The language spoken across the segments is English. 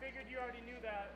figured you already knew that.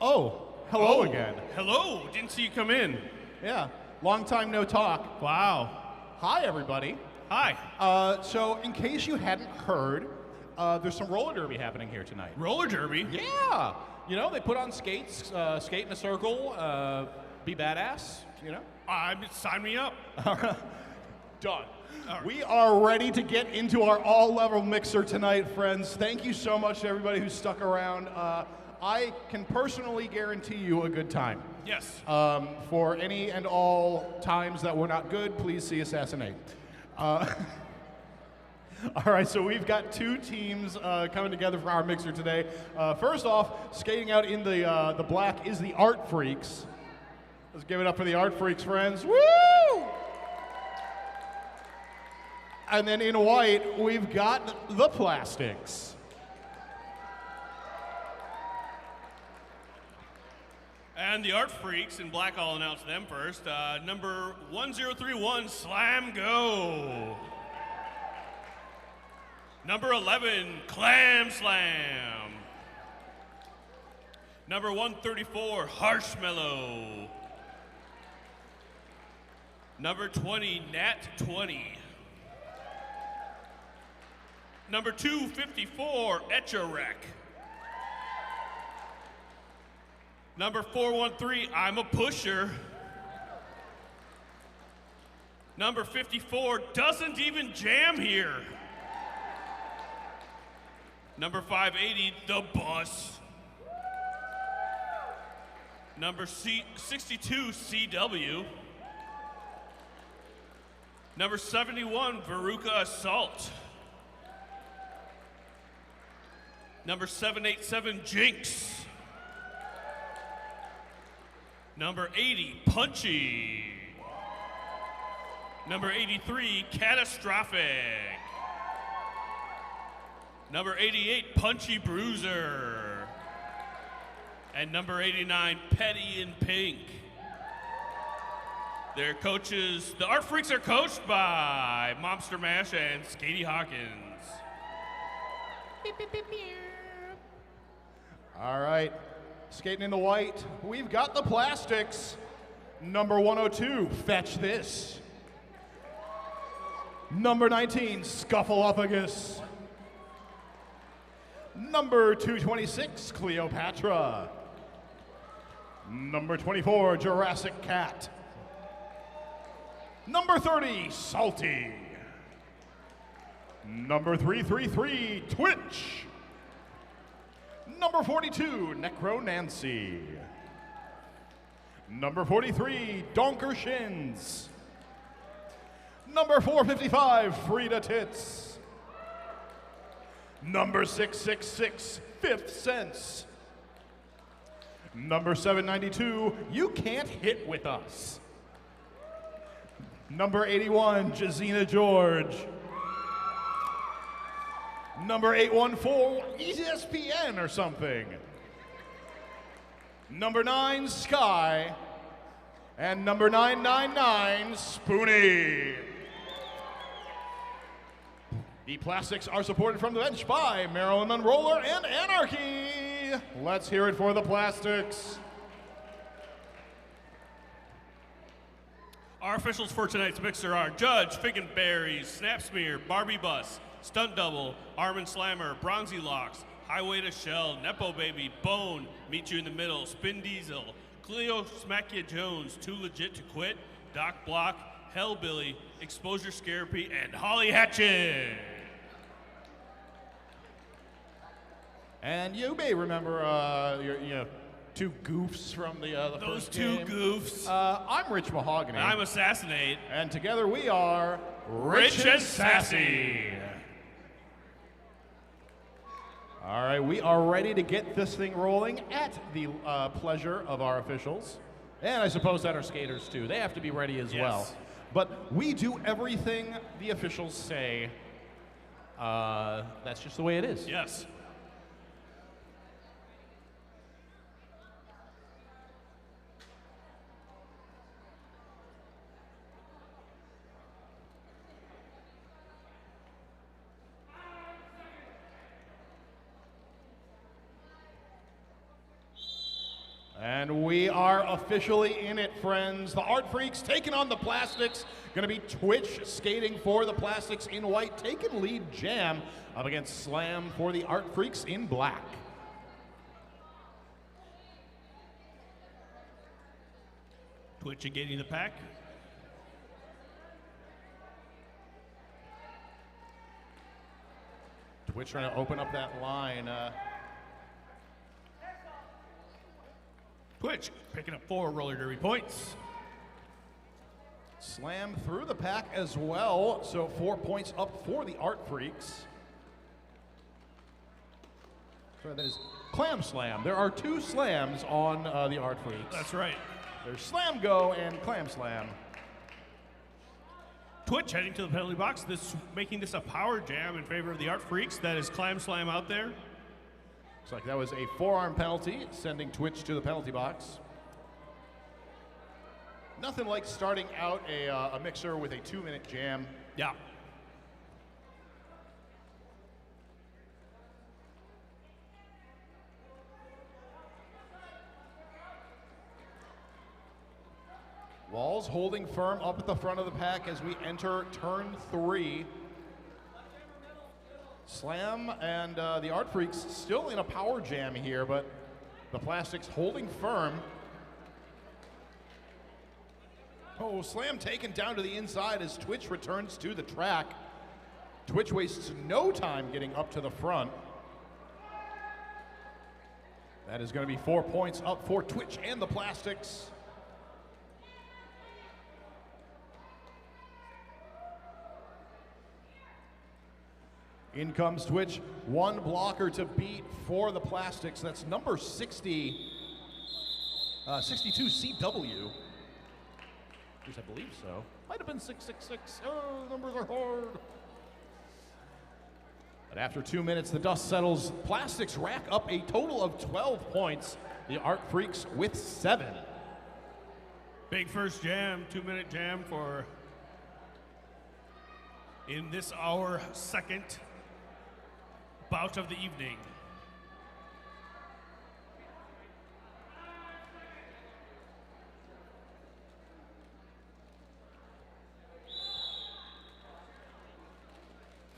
Oh, hello again. Hello, didn't see you come in. Yeah, long time no talk. Wow. Hi, everybody. Hi. So, in case you hadn't heard, there's some roller derby happening here tonight. Roller derby? Yeah. You know, they put on skates, skate in a circle, be badass, you know? Sign me up. Done. Right. We are ready to get into our all-level mixer tonight, friends. Thank you so much to everybody who stuck around. I can personally guarantee you a good time. Yes. For any and all times that were not good, please see Assassinate. All right, so we've got two teams coming together for our mixer today. First off, skating out in the black is the Art Freaks. Let's give it up for the Art Freaks, friends. Woo! And then in white, we've got the Plastics. And the Art Freaks in black, I'll announce them first. Number 1031, Slam Go. Number 11, Clam Slam. Number 134, Harshmellow. Number 20, Nat 20. Number 254, Etcharek. Number 413, I'm a Pusher. Number 54, Doesn't Even Jam Here. Number 580, The Bus. Number 62, CW. Number 71, Veruca Assault. Number 787, Jinx. Number 80, Punchy. Number 83, Catastrophic. Number 88, Punchy Bruiser. And number 89, Petty in Pink. Their coaches, the Art Freaks are coached by Momster Mash and Skatey Hawkins. Beep, beep, beep, beep. All right, skating in the white, we've got the Plastics. Number 102, Fetch This. Number 19, Scuffleupagus. Number 226, Cleopatra. Number 24, Jurassic Cat. Number 30, Salty. Number 333, Twitch. Number 42, Necro Nancy. Number 43, Donker Shins. Number 455, Frida Tits. Number 666, Fifth Sense. Number 792, You Can't Hit With Us. Number 81, Jazina George. Number 814, ESPN or something. Number 9, Sky. And number 999, Spoonie. The Plastics are supported from the bench by Marilyn Monroe and Anarchy. Let's hear it for the Plastics. Our officials for tonight's mixer are Judge, Figginberries, Snap Smear, Barbie Bus, Stunt Double, Armin Slammer, Bronzy Locks, Highway to Shell, Nepo Baby, Bone, Meet You in the Middle, Spin Diesel, Cleo Smack Ya Jones, Too Legit to Quit, Doc Block, Hellbilly, Exposure Scarapy, and Holly Hatchet. And you may remember your two goofs from the Those first two game. goofs. I'm Rich Mahogany. And I'm Assassinate. And together we are Rich and Sassy. All right, we are ready to get this thing rolling at the pleasure of our officials. And I suppose that our skaters too. They have to be ready as well. But we do everything the officials say. That's just the way it is. Yes. And we are officially in it, friends. The Art Freaks taking on the Plastics. Going to be Twitch skating for the Plastics in white, taking lead Jam up against Slam for the Art Freaks in black. Twitch and getting the pack. Twitch trying to open up that line. Twitch picking up 4 roller derby points. Slam through the pack as well, so 4 points up for the Art Freaks. Sorry, that is Clam Slam. There are 2 slams on the Art Freaks. That's right. There's Slam Go and Clam Slam. Twitch heading to the penalty box, making this a power jam in favor of the Art Freaks. That is Clam Slam out there. Looks like that was a forearm penalty, sending Twitch to the penalty box. Nothing like starting out a mixer with a 2-minute jam. Yeah. Walls holding firm up at the front of the pack as we enter turn 3. Slam and the Art Freaks still in a power jam here, but the Plastics holding firm. Oh, Slam taken down to the inside as Twitch returns to the track. Twitch wastes no time getting up to the front. That is going to be 4 points up for Twitch and the Plastics. In comes Twitch, one blocker to beat for the Plastics. That's number 62 CW. At least I believe so. Might have been 666. Oh, numbers are hard. But after 2 minutes, the dust settles. Plastics rack up a total of 12 points. The Art Freaks with 7. Big first jam, 2-minute jam for in this our second bout of the evening.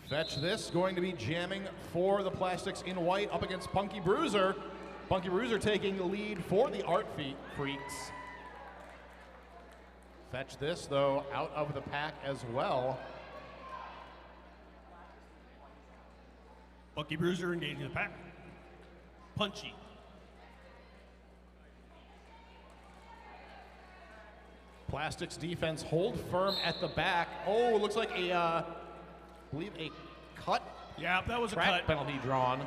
Fetch This going to be jamming for the Plastics in white up against Punky Bruiser. Punky Bruiser taking the lead for the Art Freaks. Fetch This, though, out of the pack as well. Punky Bruiser engaging the pack. Punchy. Plastics defense hold firm at the back. Oh, it looks like I believe a cut. Yeah, that was a track cut. Penalty drawn.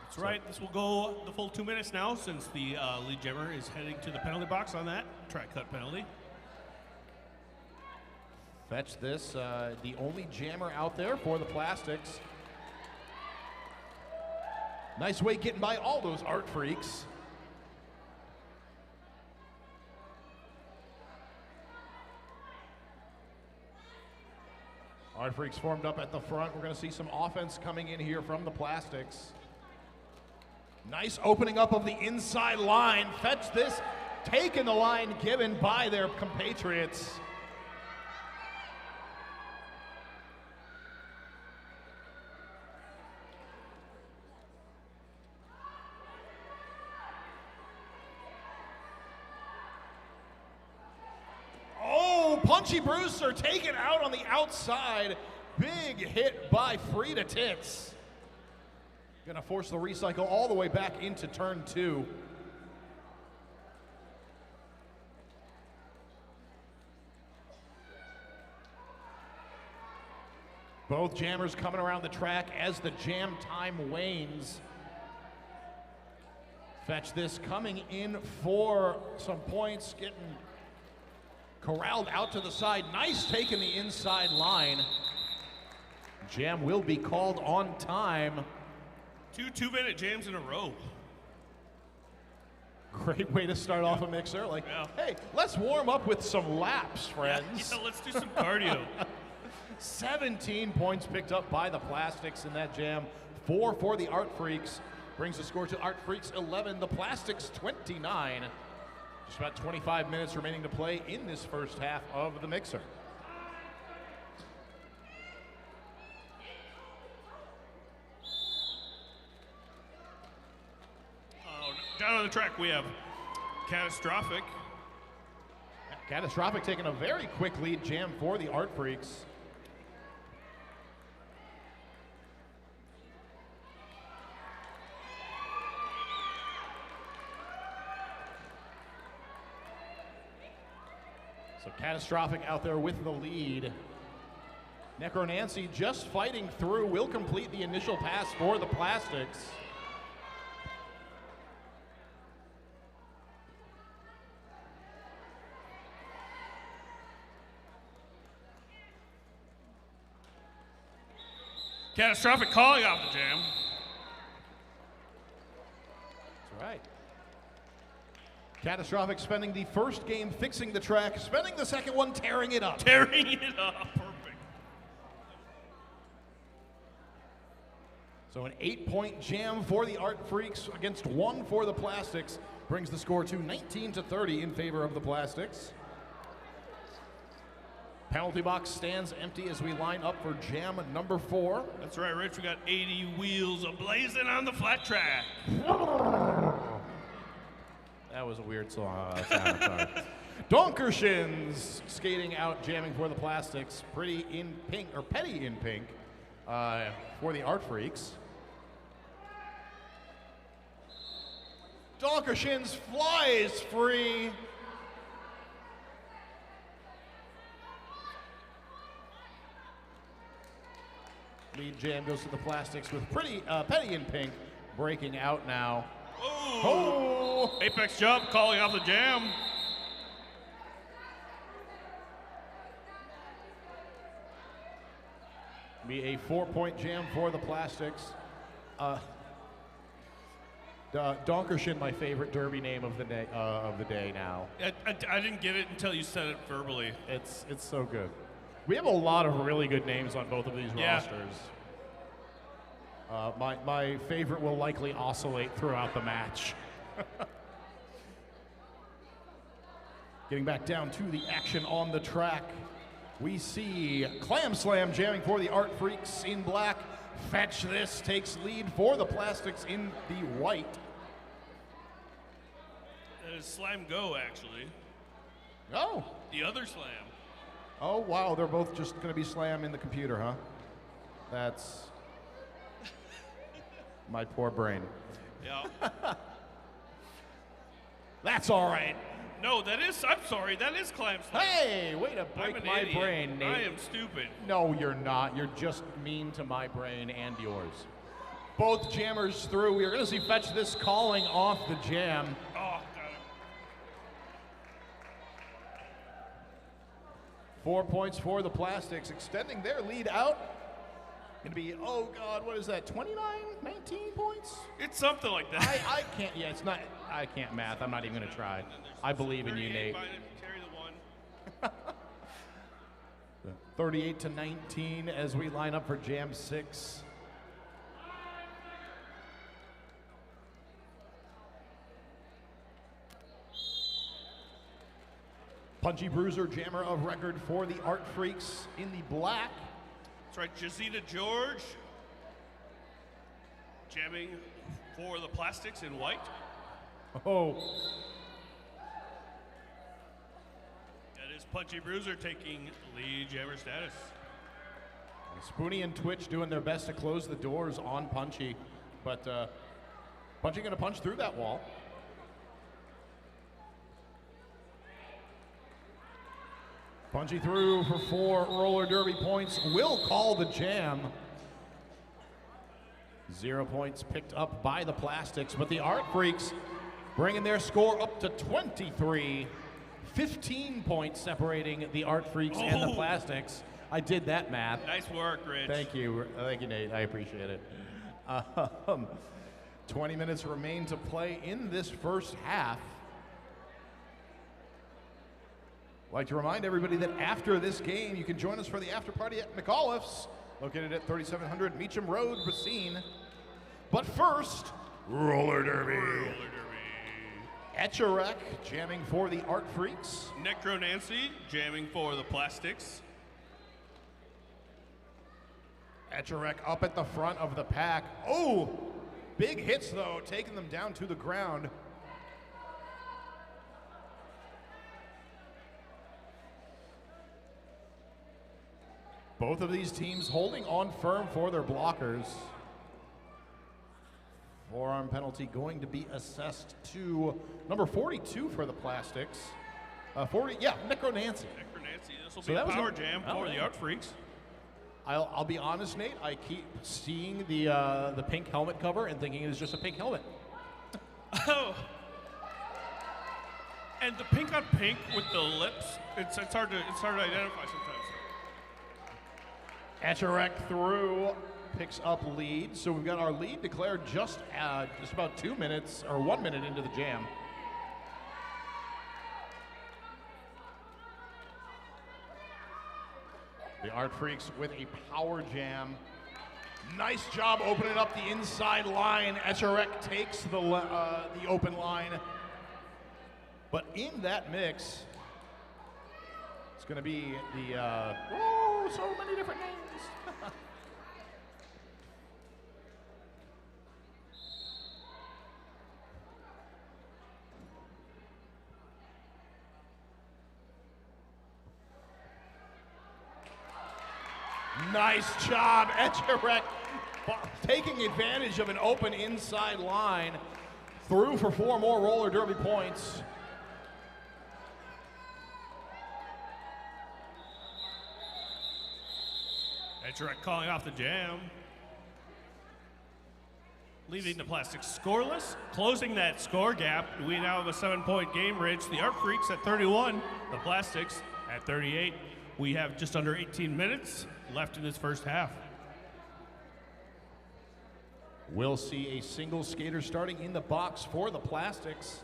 That's right. This will go the full 2 minutes now since the lead jammer is heading to the penalty box on that track cut penalty. Fetch This, the only jammer out there for the Plastics. Nice way getting by all those Art Freaks. Art Freaks formed up at the front. We're going to see some offense coming in here from the Plastics. Nice opening up of the inside line. Fetch This, taking the line given by their compatriots. Punchy Bruiser taken out on the outside. Big hit by Frida Tits. Gonna force the recycle all the way back into turn 2. Both jammers coming around the track as the jam time wanes. Fetch This coming in for some points, getting corralled out to the side. Nice take in the inside line. Jam will be called on time. 2 2-minute jams in a row. Great way to start off a mixer. Like, yeah. Hey, let's warm up with some laps, friends. Yeah, let's do some cardio. 17 points picked up by the Plastics in that jam. 4 for the Art Freaks. Brings the score to Art Freaks 11, the Plastics 29. Just about 25 minutes remaining to play in this first half of the mixer. Down on the track we have Catastrophic. Catastrophic taking a very quick lead jam for the Art Freaks. So Catastrophic out there with the lead. Necro Nancy just fighting through, will complete the initial pass for the Plastics. Catastrophic calling off the jam. That's right. Catastrophic spending the first game fixing the track, spending the second one tearing it up. Tearing it up. Perfect. So an 8-point jam for the Art Freaks against 1 for the Plastics brings the score to 19-30 in favor of the Plastics. Penalty box stands empty as we line up for jam number 4. That's right, Rich. We got 80 wheels ablazing on the flat track. That was a weird sound. Sorry. Donkershins skating out, jamming for the Plastics. Pretty in pink, or Petty in pink, for the Art Freaks. Donkershins flies free. Lead jam goes to the Plastics with Petty in pink breaking out now. Oh! Apex jump calling off the jam. Be a 4-point jam for the Plastics. Donkershin, my favorite derby name of the day now. I didn't get it until you said it verbally. It's so good. We have a lot of really good names on both of these rosters. My favorite will likely oscillate throughout the match. Getting back down to the action on the track, we see Clam Slam jamming for the Art Freaks in black. Fetch This takes lead for the Plastics in the white. That is Slam Go, actually. Oh. The other Slam. Oh, wow. They're both just going to be Slam in the computer, huh? That's my poor brain. Yeah. That's all right. No, I'm sorry, that is Clam Slam. Hey, way to break my idiot. brain, Nate. I am stupid. No, you're not. You're just mean to my brain and yours. Both jammers through. We are going to see Fetch This calling off the jam. Oh, got it. 4 points for the Plastics, extending their lead out. Going to be, oh God, what is that, 29, 19 points? It's something like that. I can't, yeah, it's not, I can't math. I'm not even going to try. I believe in you, Nate. Carry the one. 38-19 as we line up for Jam 6. Punchy Bruiser, jammer of record for the Art Freaks in the black. That's right, Jazita George jamming for the Plastics in white. Oh. That is Punchy Bruiser taking lead jammer status. Spoonie and Twitch doing their best to close the doors on Punchy, but Punchy going to punch through that wall. Punchy through for 4 roller derby points, will call the jam. 0 points picked up by the Plastics, but the Art Freaks bringing their score up to 23. 15 points separating the Art Freaks and the Plastics. I did that math. Nice work, Rich. Thank you, Nate. I appreciate it. 20 minutes remain to play in this first half. I'd like to remind everybody that after this game, you can join us for the after party at McAuliffe's, located at 3700 Meacham Road, Racine. But first, roller derby. Roller derby. Etcherek jamming for the Art Freaks. Necro Nancy jamming for the Plastics. Etcherek up at the front of the pack. Oh, big hits though, taking them down to the ground. Both of these teams holding on firm for their blockers. Forearm penalty going to be assessed to number 42 for the Plastics. 40, yeah, Necro Nancy. Necro Nancy, this will So be that a was power a- jam oh, for the yeah. Art Freaks. I'll be honest, Nate. I keep seeing the pink helmet cover and thinking it's just a pink helmet. Oh. And the pink on pink with the lips, it's hard to identify sometimes. Etcherek through picks up lead. So we've got our lead declared just about 2 minutes or 1 minute into the jam. The Art Freaks with a power jam. Nice job opening up the inside line. Echerek takes the open line. But in that mix, it's going to be the, oh, so many different names. Nice job, Echerek, taking advantage of an open inside line. Through for 4 more roller derby points. Echerek calling off the jam. Leaving the Plastics scoreless. Closing that score gap, we now have a 7-point game, Rich. The Art Freaks at 31, the Plastics at 38. We have just under 18 minutes left in this first half. We'll see a single skater starting in the box for the Plastics.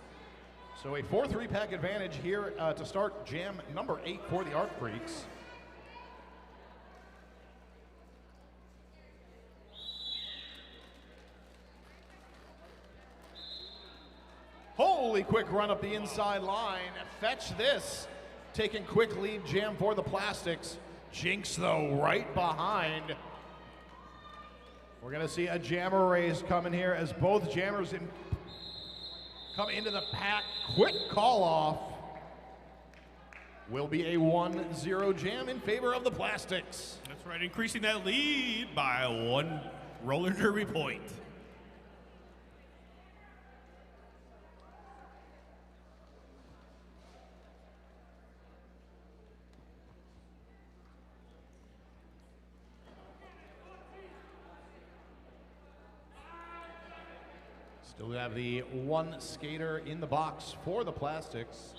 So a 4-3 pack advantage here to start jam number 8 for the Art Freaks. Holy quick run up the inside line. Fetch this. Taking quick lead jam for the Plastics. Jinx, though, right behind. We're going to see a jammer race coming here as both jammers come into the pack. Quick call off. Will be a 1-0 jam in favor of the Plastics. That's right, increasing that lead by 1 roller derby point. Still have the 1 skater in the box for the Plastics.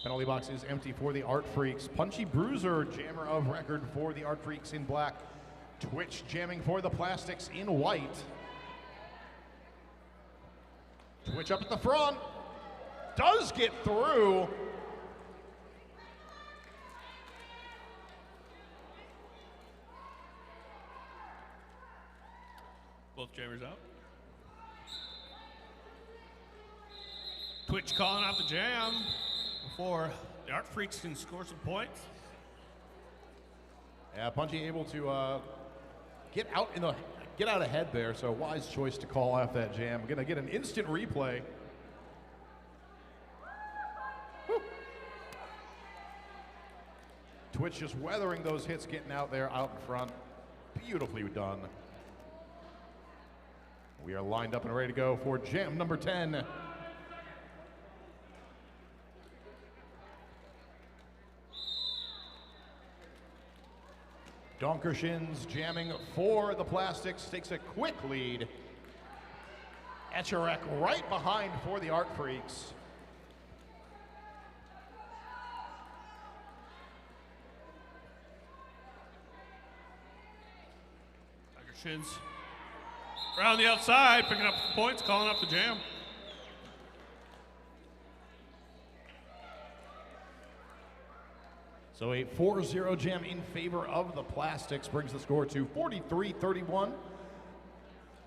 Penalty box is empty for the Art Freaks. Punchy Bruiser, jammer of record for the Art Freaks in black. Twitch jamming for the Plastics in white. Twitch up at the front. Does get through. Both jammers out. Twitch calling out the jam before the Art Freaks can score some points. Yeah, Punchy able to get out ahead there, so wise choice to call off that jam. Gonna get an instant replay. Woo. Twitch just weathering those hits, getting out there, out in front. Beautifully done. We are lined up and ready to go for jam number 10. Donkershins jamming for the Plastics, takes a quick lead. Echerek right behind for the Art Freaks. Donkershins around the outside, picking up some points, calling up the jam. So a 4-0 jam in favor of the Plastics brings the score to 43-31.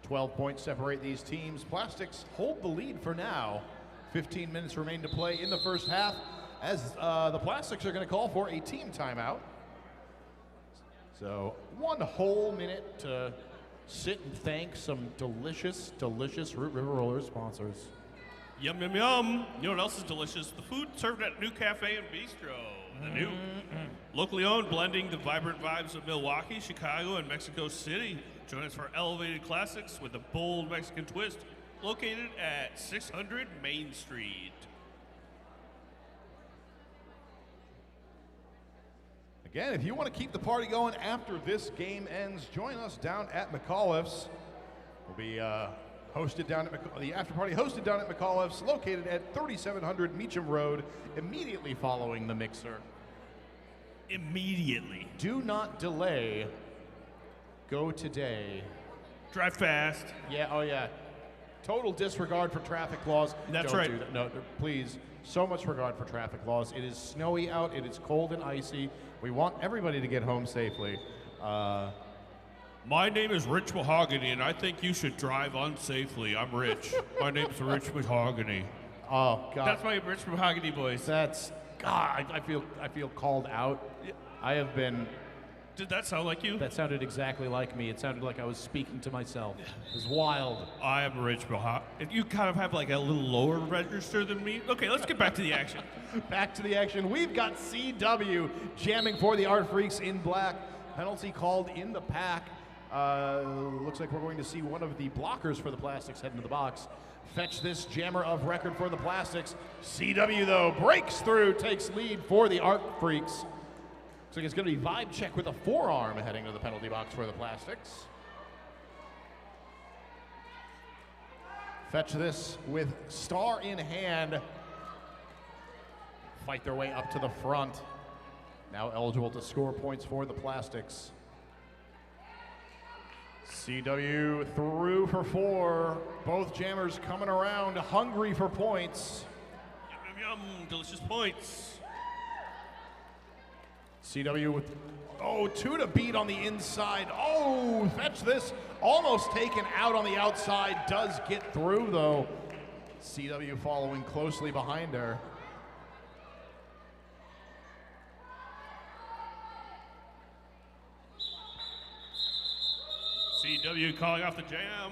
12 points separate these teams. Plastics hold the lead for now. 15 minutes remain to play in the first half as the Plastics are going to call for a team timeout. So 1 whole minute to sit and thank some delicious, delicious Root River Rollers sponsors. Yum, yum, yum. You know what else is delicious? The food served at New Cafe and Bistro. The new, locally owned, blending the vibrant vibes of Milwaukee, Chicago, and Mexico City. Join us for elevated classics with a bold Mexican twist, located at 600 Main Street. Again, if you want to keep the party going after this game ends, join us down at McAuliffe's. We'll be hosted down at the after party hosted down at McAuliffe's, located at 3700 Meacham Road, immediately following the mixer. Immediately. Do not delay. Go today. Drive fast. Yeah, oh yeah. Total disregard for traffic laws. That's Don't right. do that. No, please. So much regard for traffic laws. It is snowy out. It is cold and icy. We want everybody to get home safely. My name is Rich Mahogany, and I think you should drive unsafely. I'm Rich. My name's Rich Mahogany. Oh God. That's my Rich Mahogany voice. That's God. I feel called out. I have been. Did that sound like you? That sounded exactly like me. It sounded like I was speaking to myself. It was wild. I am Rich Mahogany. You kind of have like a little lower register than me. Okay, let's get back to the action. Back to the action. We've got CW jamming for the Art Freaks in black. Penalty called in the pack. Looks like we're going to see one of the blockers for the Plastics head into the box. Fetch this jammer of record for the Plastics. CW, though, breaks through, takes lead for the Art Freaks. Looks like it's going to be vibe check with a forearm heading to the penalty box for the Plastics. Fetch this with star in hand. Fight their way up to the front. Now eligible to score points for the Plastics. CW through for 4. Both jammers coming around, hungry for points. Yum, yum, yum. Delicious points. CW with, 2 to beat on the inside. Oh, fetch this. Almost taken out on the outside. Does get through, though. CW following closely behind her. CW calling off the jam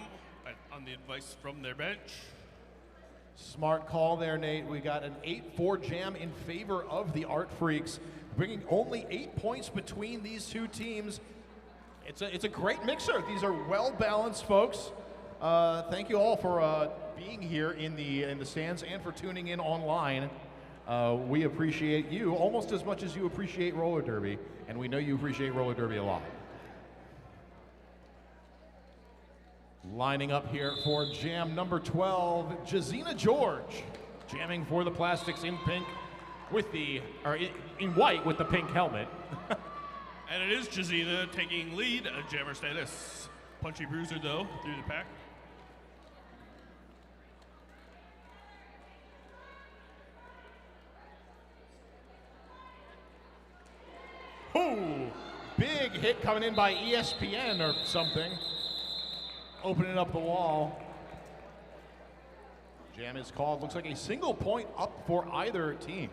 on the advice from their bench. Smart call there, Nate. We got an 8-4 jam in favor of the Art Freaks, bringing only 8 points between these two teams. It's a great mixer. These are well-balanced folks. Thank you all for being here in the stands and for tuning in online. We appreciate you almost as much as you appreciate roller derby, and we know you appreciate roller derby a lot. Lining up here for jam number 12, Jazina George, jamming for the Plastics in pink with in white with the pink helmet. And it is Jazina taking lead, a jammer status. Punchy bruiser though, through the pack. Ooh, big hit coming in by ESPN or something. Opening up the wall. Jam is called. Looks like a single point up for either team.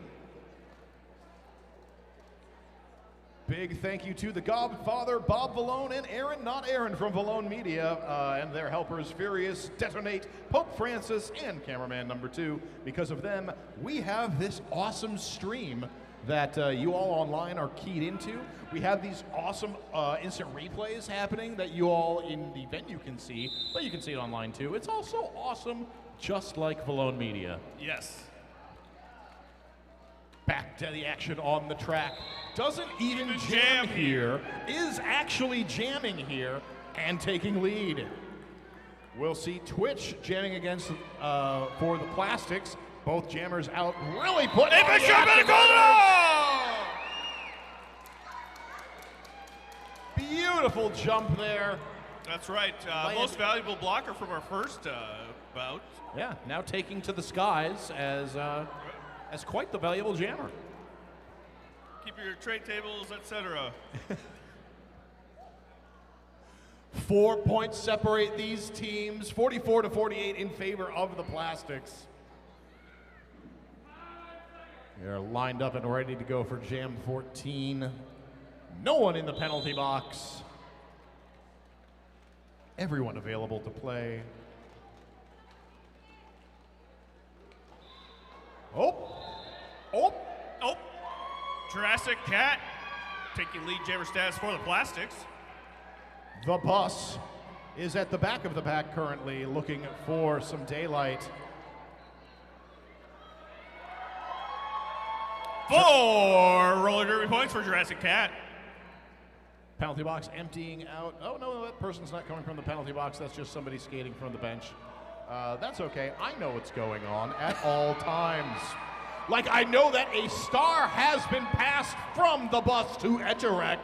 Big thank you to the Godfather, Bob Vallone, and Aaron, not Aaron, from Vallone Media, and their helpers, Furious, Detonate, Pope Francis, and cameraman number 2. Because of them, we have this awesome stream that you all online are keyed into. We have these awesome instant replays happening that you all in the venue can see, but you can see it online too. It's also awesome, just like Vallone Media. Yes. Back to the action on the track. Doesn't even jam here, is actually jamming here and taking lead. We'll see Twitch jamming against for the Plastics. Both jammers out, really putting on the action. Beautiful jump there. That's right. Most valuable blocker from our first bout. Yeah, now taking to the skies as quite the valuable jammer. Keep your trade tables, etc. 4 points separate these teams, 44-48 in favor of the Plastics. They're lined up and ready to go for Jam 14. No one in the penalty box. Everyone available to play. Oh! Jurassic Cat taking lead jammer status for the Plastics. The bus is at the back of the pack currently, looking for some daylight. 4 roller derby points for Jurassic Cat. Penalty box emptying out. Oh no, that person's not coming from the penalty box. That's just somebody skating from the bench. That's okay. I know what's going on at all times. Like I know that a star has been passed from the bus to Etcherek.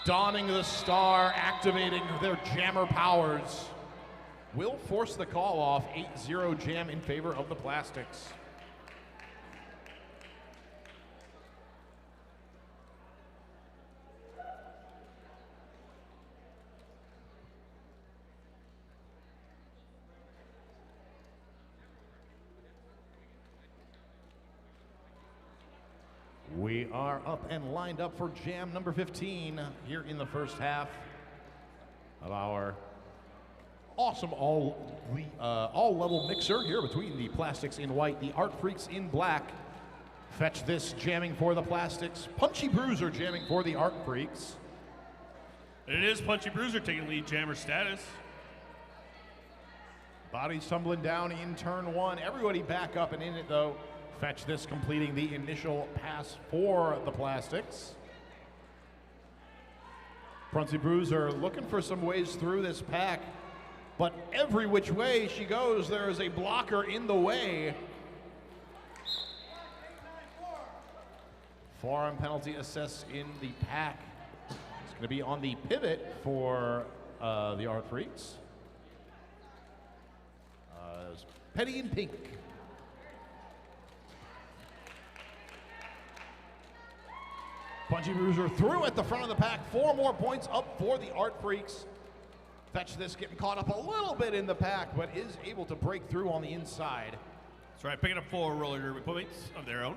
donning the star, activating their jammer powers, will force the call off. 8-0 Jam in favor of the Plastics. We are up and lined up for Jam number 15 here in the first half of our awesome all-level mixer here between the Plastics in white, the Art Freaks in black. Fetch This jamming for the Plastics, Punchy Bruiser jamming for the Art Freaks. It is Punchy Bruiser taking lead jammer status. Bodies tumbling down in turn one. Everybody back up and in it though. Fetch This completing the initial pass for the Plastics. Punchy Bruiser looking for some ways through this pack, but every which way she goes, there is a blocker in the way. Forearm penalty assessed in the pack. It's going to be on the pivot for the Art Freaks. Petty in pink. Punchy Bruiser through at the front of the pack. 4 more points up for the Art Freaks. Fetch This getting caught up a little bit in the pack, but is able to break through on the inside. That's right, picking up 4 roller derby points of their own.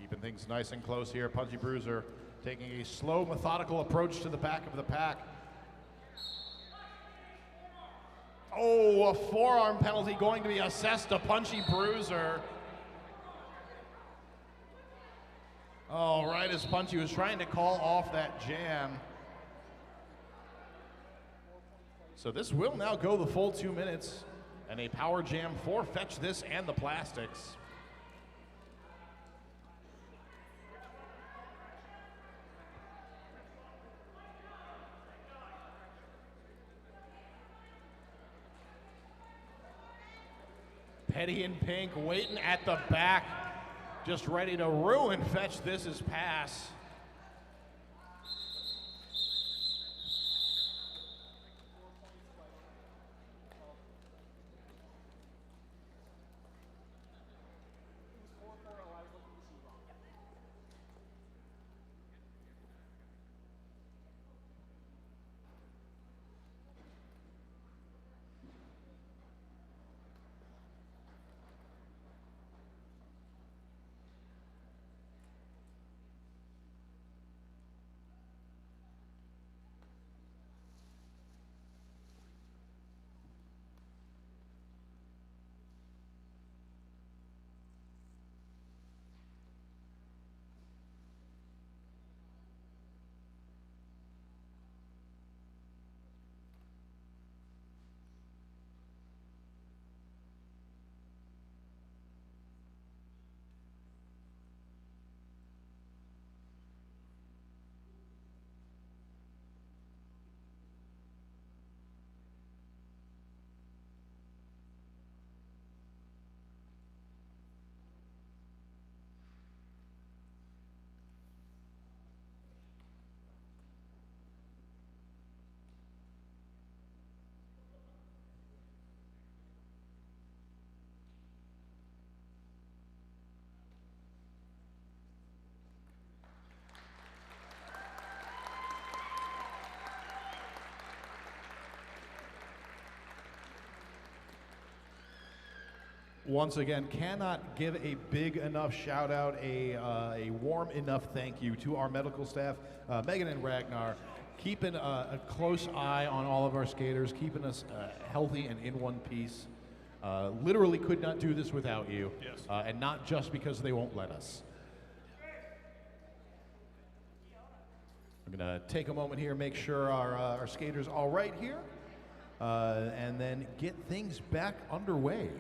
Keeping things nice and close here. Punchy Bruiser taking a slow, methodical approach to the back of the pack. Oh, a forearm penalty going to be assessed to Punchy Bruiser. Oh, right as Punchy was trying to call off that jam. So this will now go the full 2 minutes, and a power jam for Fetch This and the Plastics. Petty in pink waiting at the back, just ready to ruin Fetch This's pass. Once again, cannot give a big enough shout out, a warm enough thank you to our medical staff, Megan and Ragnar, keeping a close eye on all of our skaters, keeping us healthy and in one piece. Literally could not do this without you, Yes. And not just because they won't let us. I'm gonna take a moment here, make sure our skaters all right here, and then get things back underway.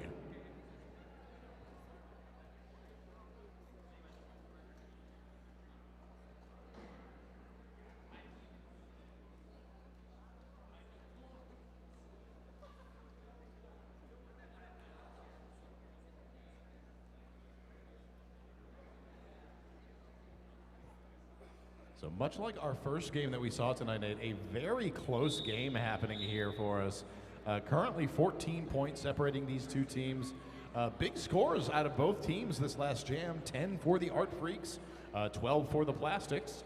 So much like our first game that we saw tonight, Nate, a very close game happening here for us. Currently 14 points separating these two teams. Big scores out of both teams this last jam. 10 for the Art Freaks, 12 for the Plastics.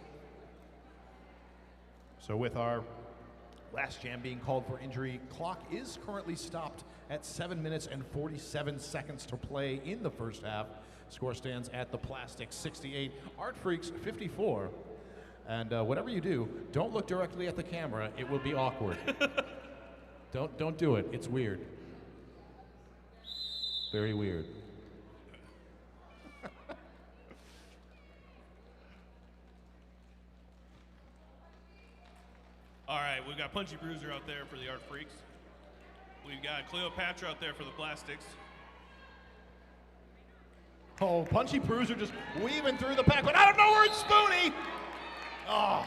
So with our last jam being called for injury, clock is currently stopped at 7 minutes and 47 seconds to play in the first half. Score stands at the Plastics 68, Art Freaks 54. And whatever you do, don't look directly at the camera. It will be awkward. Don't do it. It's weird. Very weird. All right, we've got Punchy Bruiser out there for the Art Freaks. We've got Cleopatra out there for the Plastics. Oh, Punchy Bruiser just weaving through the pack, but out of nowhere it's Spoonie! Oh,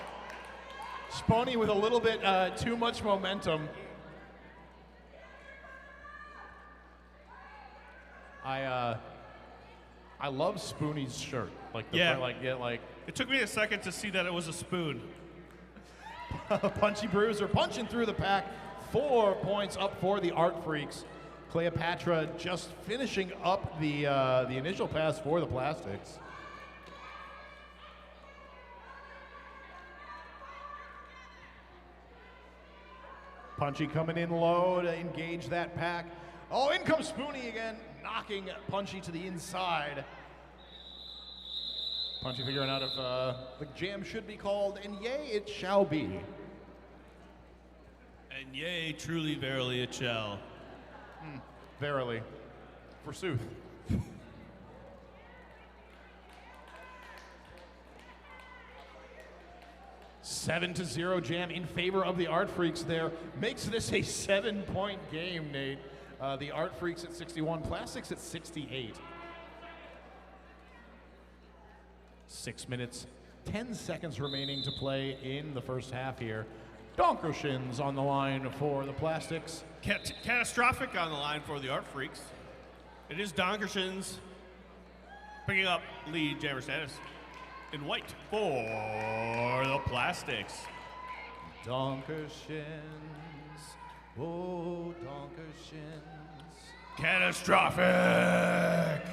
Spoonie with a little bit too much momentum. I love Spoonie's shirt. Like the It took me a second to see that it was a spoon. Punchy Bruiser punching through the pack. 4 points up for the Art Freaks. Cleopatra just finishing up the initial pass for the Plastics. Punchy coming in low to engage that pack. Oh, in comes Spoonie again, knocking Punchy to the inside. Punchy figuring out if the jam should be called, and yay, it shall be. And yea, truly, verily, it shall. Verily. Forsooth. Seven to 0 jam in favor of the Art Freaks there. Makes this a 7-point game, Nate. The Art Freaks at 61, Plastics at 68. 6 minutes, 10 seconds remaining to play in the first half here. Donkershins on the line for the Plastics. Catastrophic on the line for the Art Freaks. It is Donkershins picking up lead jammer status in white for the Plastics. Donkershins, oh Donkershins. Catastrophic!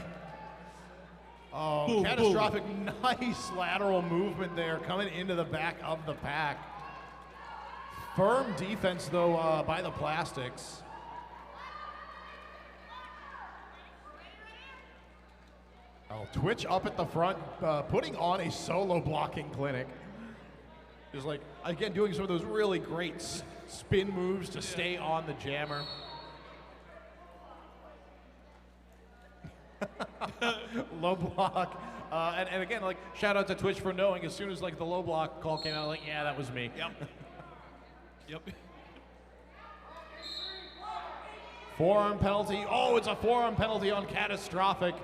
Oh, boom, catastrophic, boom. Nice lateral movement there coming into the back of the pack. Firm defense, though, by the Plastics. Oh, Twitch up at the front, putting on a solo blocking clinic. Just like, again, doing some of those really great spin moves to stay on the jammer. Low block. And again, like, shout out to Twitch for knowing as soon as, like, the low block call came out, like, yeah, that was me. Yep. Yep. Forearm penalty. Oh, it's a forearm penalty on Catastrophic.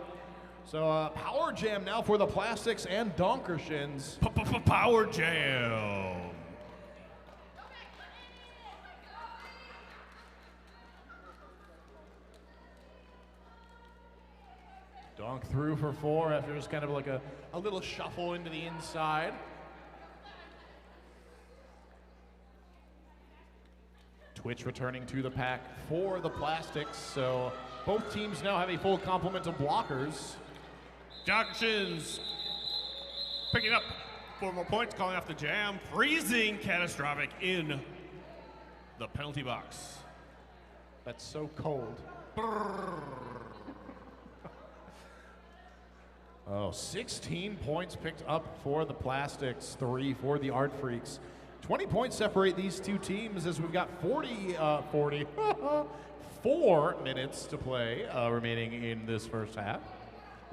So power jam now for the Plastics and Donkershins. Power jam. Donk through for 4 after just kind of like a little shuffle into the inside. Twitch returning to the pack for the Plastics. So both teams now have a full complement of blockers. Donkershins picking up 4 more points, calling off the jam, freezing Catastrophic in the penalty box. That's so cold. Oh, 16 points picked up for the Plastics, 3 for the Art Freaks. 20 points separate these two teams as we've got 4 minutes to play remaining in this first half.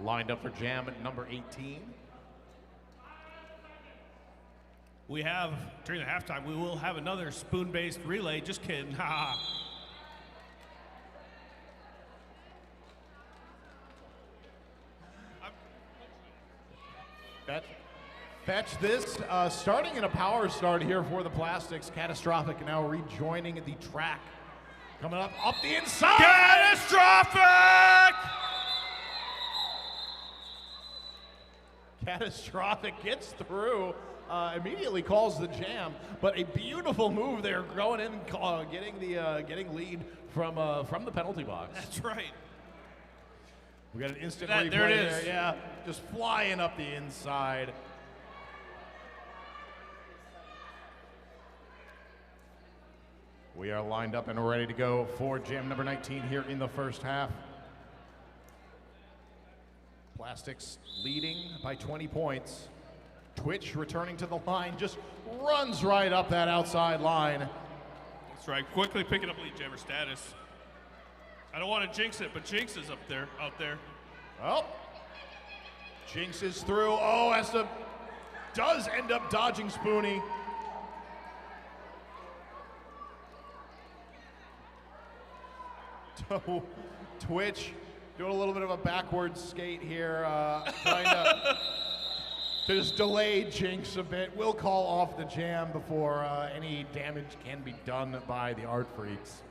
Lined up for jam at number 18. We have, during the halftime, we will have another spoon-based relay. Just kidding, ha. Fetch this, starting in a power start here for the Plastics. Catastrophic now rejoining the track. Coming up the inside. Catastrophic! Catastrophic gets through, immediately calls the jam, but a beautiful move there, going in and getting lead from the penalty box. That's right. We got an instant replay there it is. Yeah, just flying up the inside. We are lined up and ready to go for jam number 19 here in the first half. Plastics leading by 20 points. Twitch returning to the line, just runs right up that outside line. That's right, quickly picking up lead jammer status. I don't want to jinx it, but Jinx is out there. Well, Jinx is through. Oh, does end up dodging Spoonie. Twitch doing a little bit of a backwards skate here, trying to just delay Jinx a bit. We'll call off the jam before any damage can be done by the Art Freaks.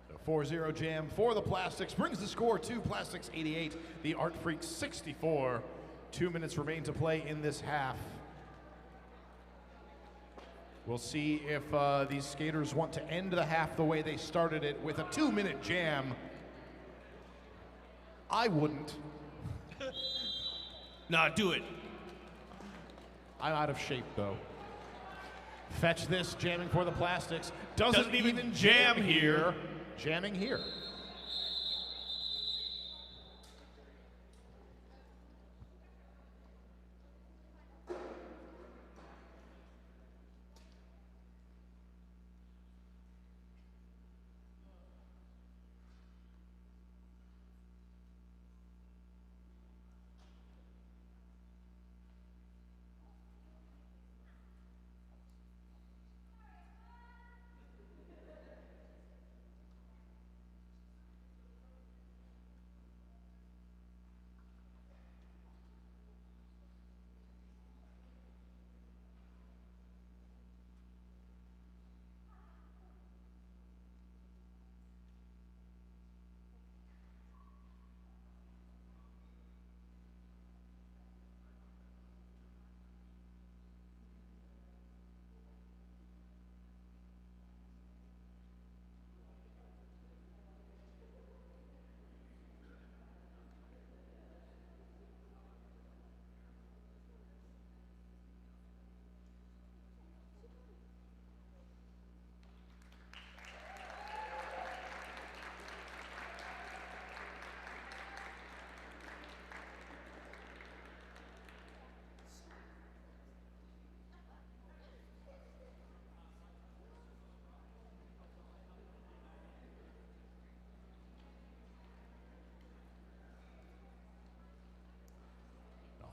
The 4-0 jam for the Plastics brings the score to Plastics 88, the Art Freaks 64. 2 minutes remain to play in this half. We'll see if these skaters want to end the half the way they started it with a 2-minute jam. I wouldn't. Nah, do it. I'm out of shape, though. Fetch this, jamming for the Plastics. Doesn't even jam here. Jamming here.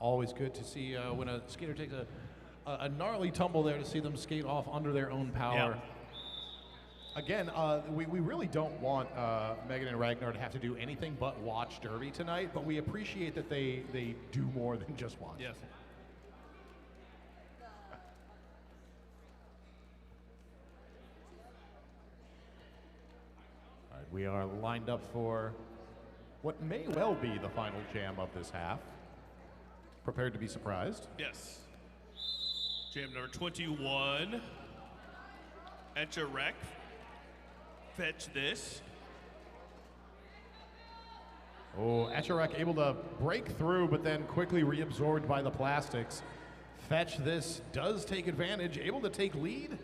Always good to see when a skater takes a gnarly tumble there, to see them skate off under their own power. Yeah. Again, we really don't want Megan and Ragnar to have to do anything but watch Derby tonight, but we appreciate that they do more than just watch. Yes. All right, we are lined up for what may well be the final jam of this half. Prepared to be surprised. Yes. Jam number 21. Etcherek. Fetch this. Oh, Etcherek able to break through, but then quickly reabsorbed by the Plastics. Fetch this does take advantage, able to take lead.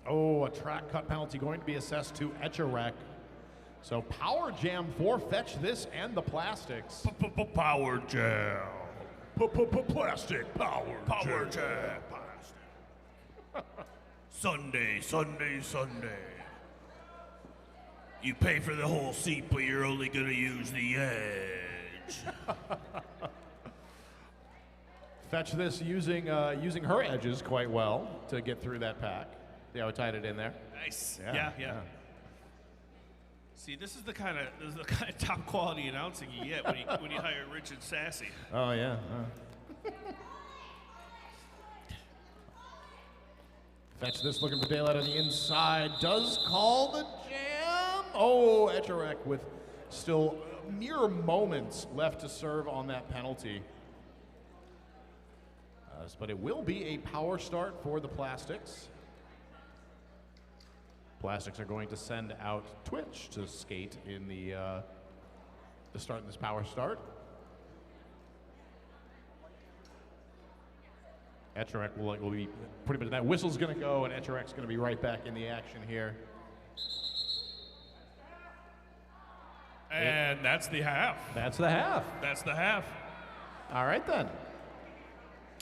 Oh, a track cut penalty going to be assessed to Etcherek. So power jam for Fetch this and the Plastics. Power jam. Plastic power jam. Sunday. You pay for the whole seat, but you're only gonna use the edge. Fetch this using her edges quite well to get through that pack. See how I tied it in there? Nice. Yeah. See, this is the kind of top quality announcing you get when you hire Rich and Sassy. Oh yeah. Fetch this, looking for Dyalla on the inside. Does call the jam. Oh, Etcherek with still mere moments left to serve on that penalty. But it will be a power start for the Plastics. Plastics are going to send out Twitch to skate in the to start this power start. Etcherek will be pretty much, that whistle's going to go, and Etcherek's going to be right back in the action here. And that's the half. That's the half. That's the half. All right then.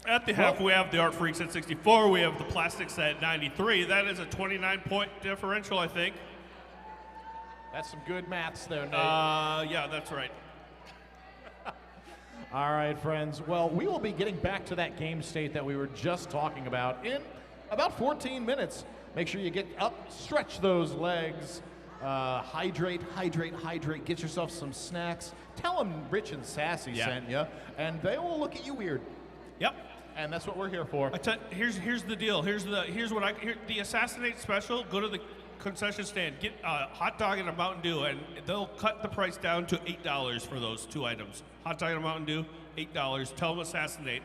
At the half, we have the Art Freaks at 64. We have the Plastics at 93. That is a 29-point differential, I think. That's some good maths there, Nate. Yeah, that's right. All right, friends. Well, we will be getting back to that game state that we were just talking about in about 14 minutes. Make sure you get up, stretch those legs, hydrate, get yourself some snacks. Tell them Rich and Sassy sent you, and they will look at you weird. Yep. And that's what we're here for. Here's the deal. Here's the Assassinate special. Go to the concession stand, get a hot dog and a Mountain Dew, and they'll cut the price down to $8 for those two items. Hot dog and a Mountain Dew, $8. Tell them Assassinate.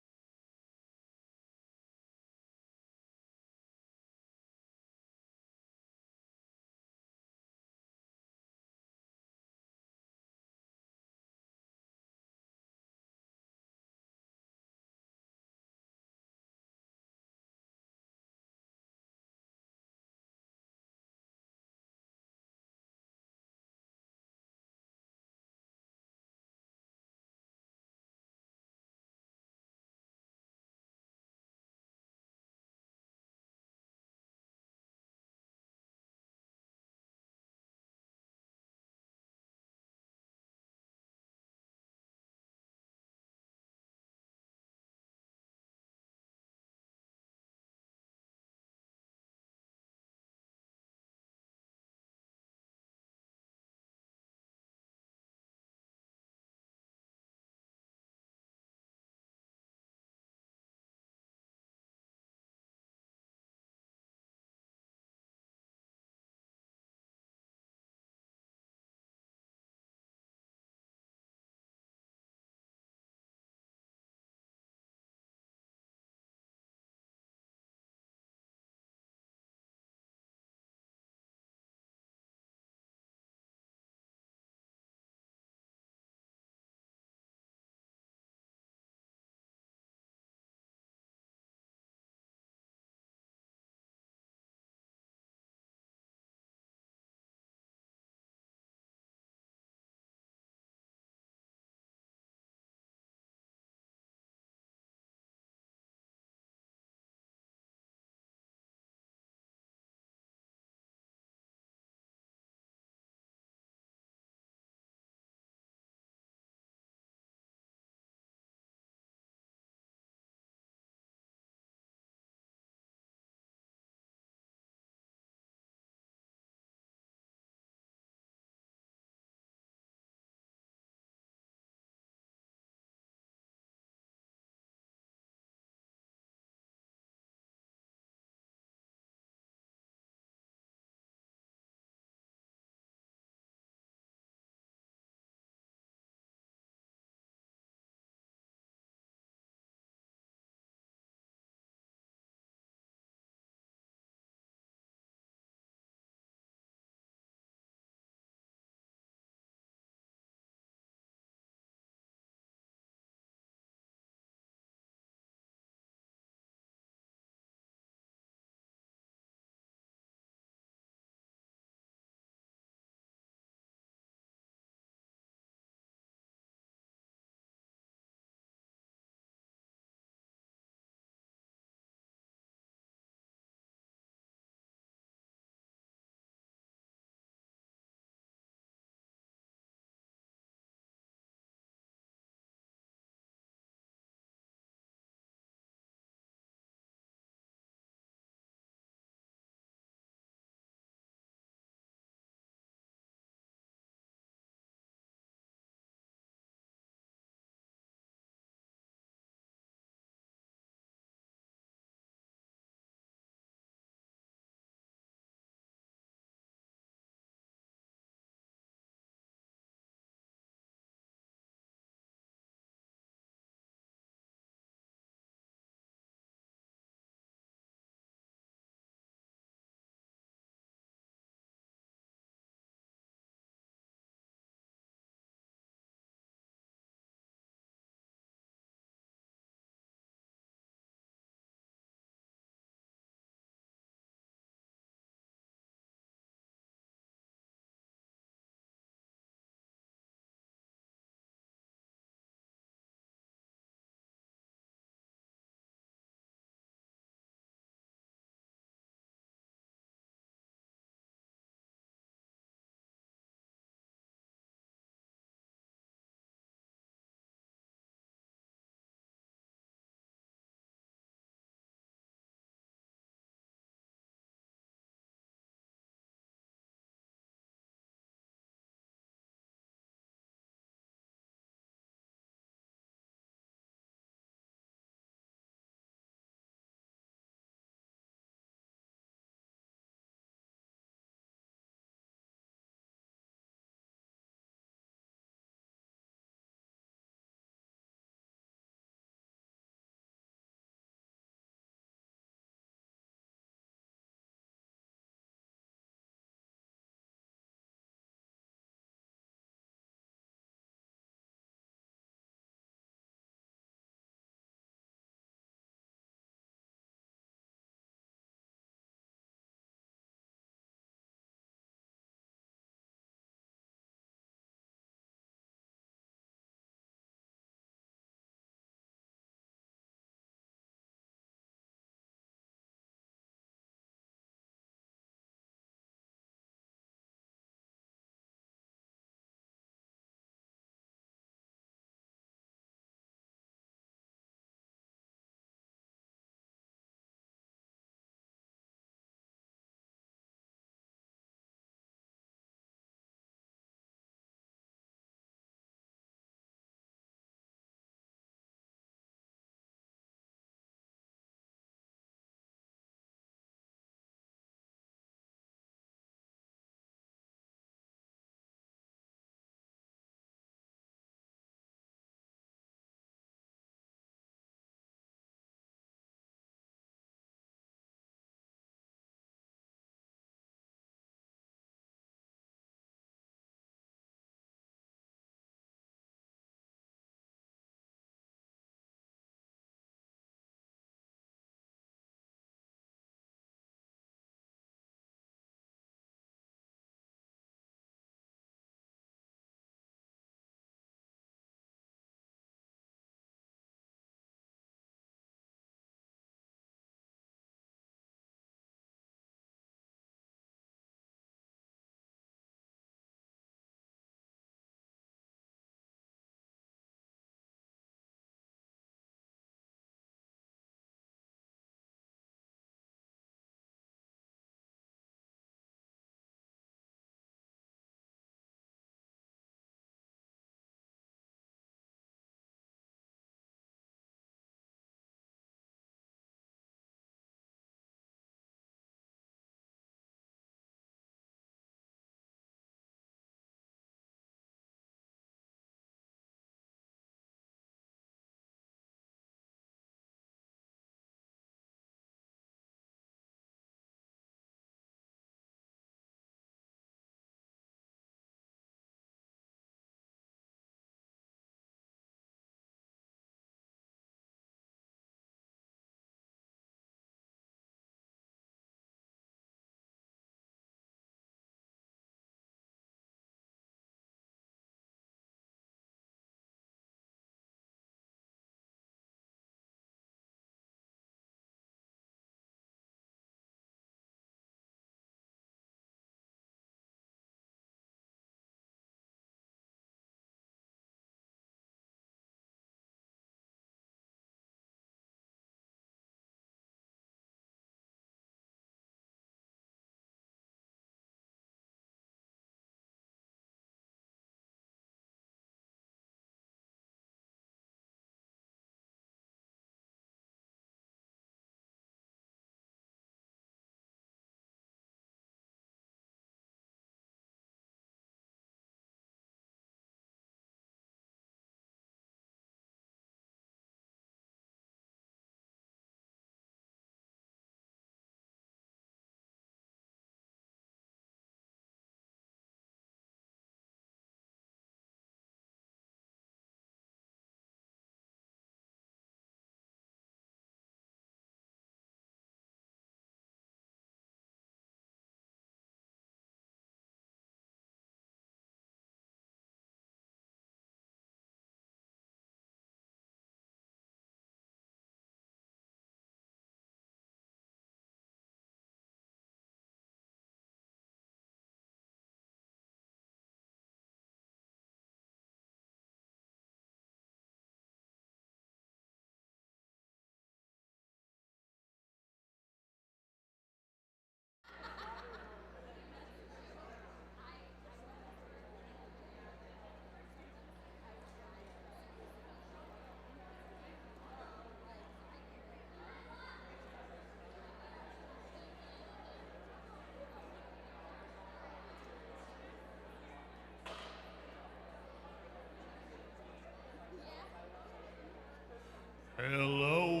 Hello.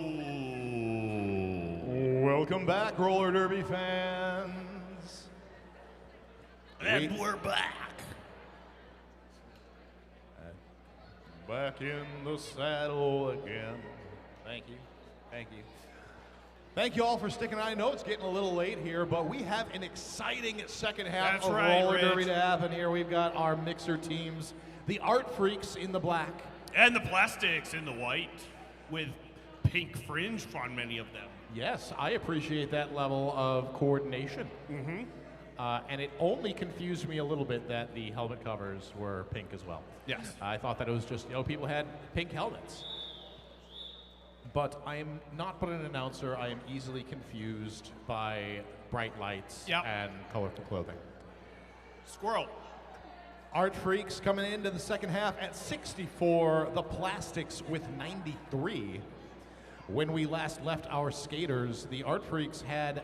Welcome back, roller derby fans. And we're back. Back in the saddle again. Thank you. Thank you. Thank you all for sticking around. I know it's getting a little late here, but we have an exciting second half That's of right, roller Rich. derby to happen here. We've got our mixer teams, the Art Freaks in the black. And the plastics in the white with pink fringe on many of them. Yes, I appreciate that level of coordination. Mm-hmm. And it only confused me a little bit that the helmet covers were pink as well. Yes. I thought that it was just, people had pink helmets. But I am not but an announcer. I am easily confused by bright lights and colorful clothing. Squirrel. Art Freaks coming into the second half at 64, the Plastics with 93. When we last left our skaters, the Art Freaks had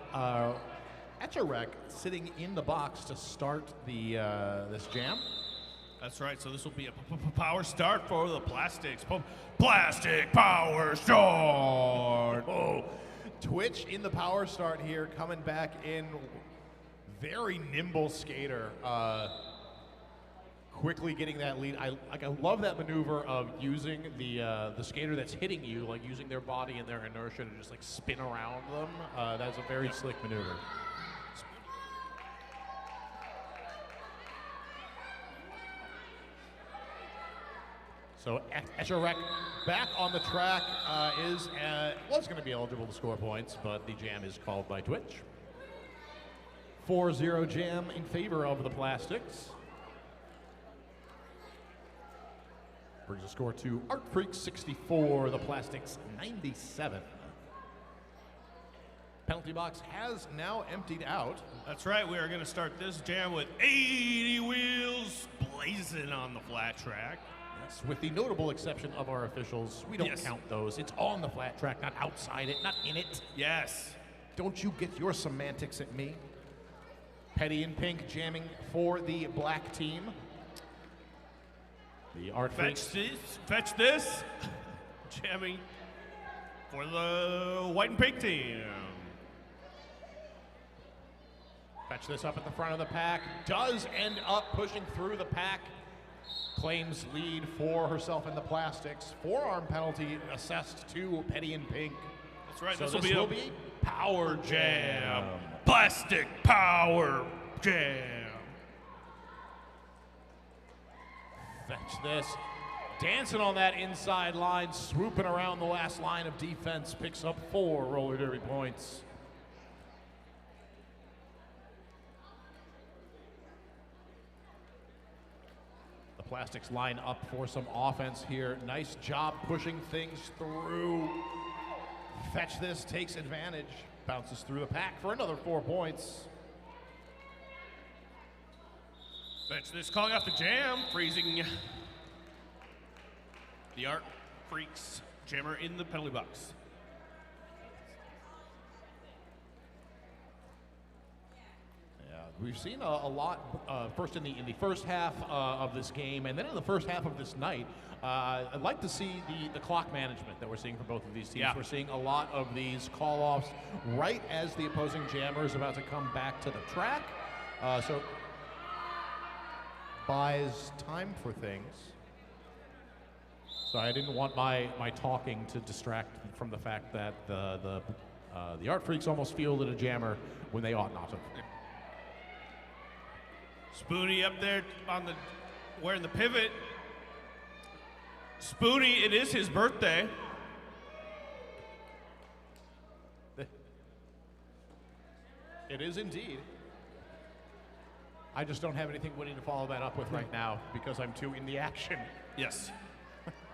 Etcherek sitting in the box to start the this jam. That's right, so this will be a power start for the plastics. Plastic power start! Oh, Twitch in the power start here, coming back in. Very nimble skater. Quickly getting that lead. I love that maneuver of using the skater that's hitting you, like using their body and their inertia to just like spin around them. That's a very slick maneuver. So Escherek back on the track was going to be eligible to score points, but the jam is called by Twitch. 4-0 jam in favor of the Plastics. Brings a score to Art Freaks 64, the Plastics 97. Penalty box has now emptied out. That's right, we are going to start this jam with 80 wheels blazing on the flat track. Yes, with the notable exception of our officials. We don't count those. It's on the flat track, not outside it, not in it. Yes. Don't you get your semantics at me. Petty and Pink jamming for the black team. The Art Freaks. Fetch this. Jamming for the white and pink team. Fetch this up at the front of the pack. Does end up pushing through the pack. Claims lead for herself in the Plastics. Forearm penalty assessed to Petty and Pink. That's right. So this will be a power jam. Plastic power jam. Fetch this. Dancing on that inside line, swooping around the last line of defense, picks up 4 roller derby points. The Plastics line up for some offense here. Nice job pushing things through. Fetch this, takes advantage, bounces through the pack for another 4 points. Fetch this, calling off the jam, freezing the Art Freaks jammer in the penalty box. Yeah, we've seen a lot first in the first half of this game, and then in the first half of this night. I'd like to see the clock management that we're seeing from both of these teams. Yeah. We're seeing a lot of these call-offs right as the opposing jammer is about to come back to the track. So buys time for things. So I didn't want my talking to distract from the fact that the Art Freaks almost fielded a jammer when they ought not to. Spoonie up there on the wearing the pivot. Spoonie, it is his birthday. It is indeed. I just don't have anything witty to follow that up with right now because I'm too in the action. Yes.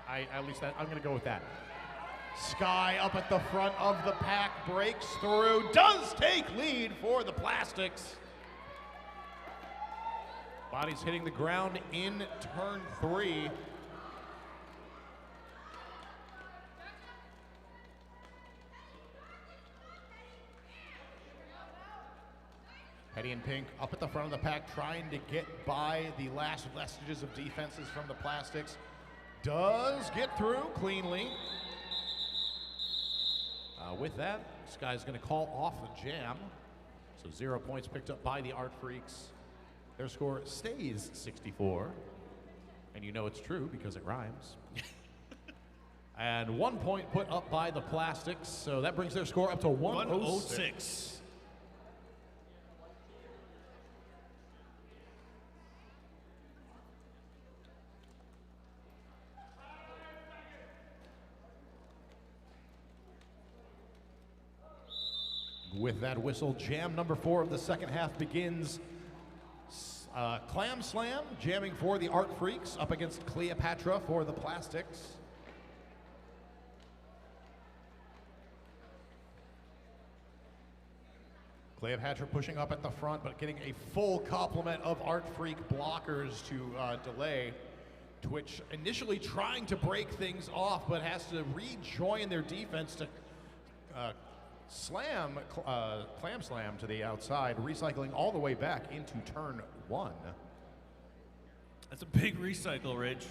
I'm going to go with that. Sky up at the front of the pack, breaks through, does take lead for the Plastics. Body's hitting the ground in turn 3. Petty and Pink up at the front of the pack trying to get by the last vestiges of defenses from the Plastics. Does get through cleanly. With that, this guy's going to call off the jam. So 0 points picked up by the Art Freaks. Their score stays 64. And you know it's true because it rhymes. And 1 point put up by the Plastics. So that brings their score up to 106. With that whistle, jam number 4 of the second half begins. Clam Slam jamming for the Art Freaks up against Cleopatra for the Plastics. Cleopatra pushing up at the front, but getting a full complement of Art Freak blockers to delay. Twitch initially trying to break things off, but has to rejoin their defense to Clam Slam to the outside, recycling all the way back into turn 1. That's a big recycle, Ridge.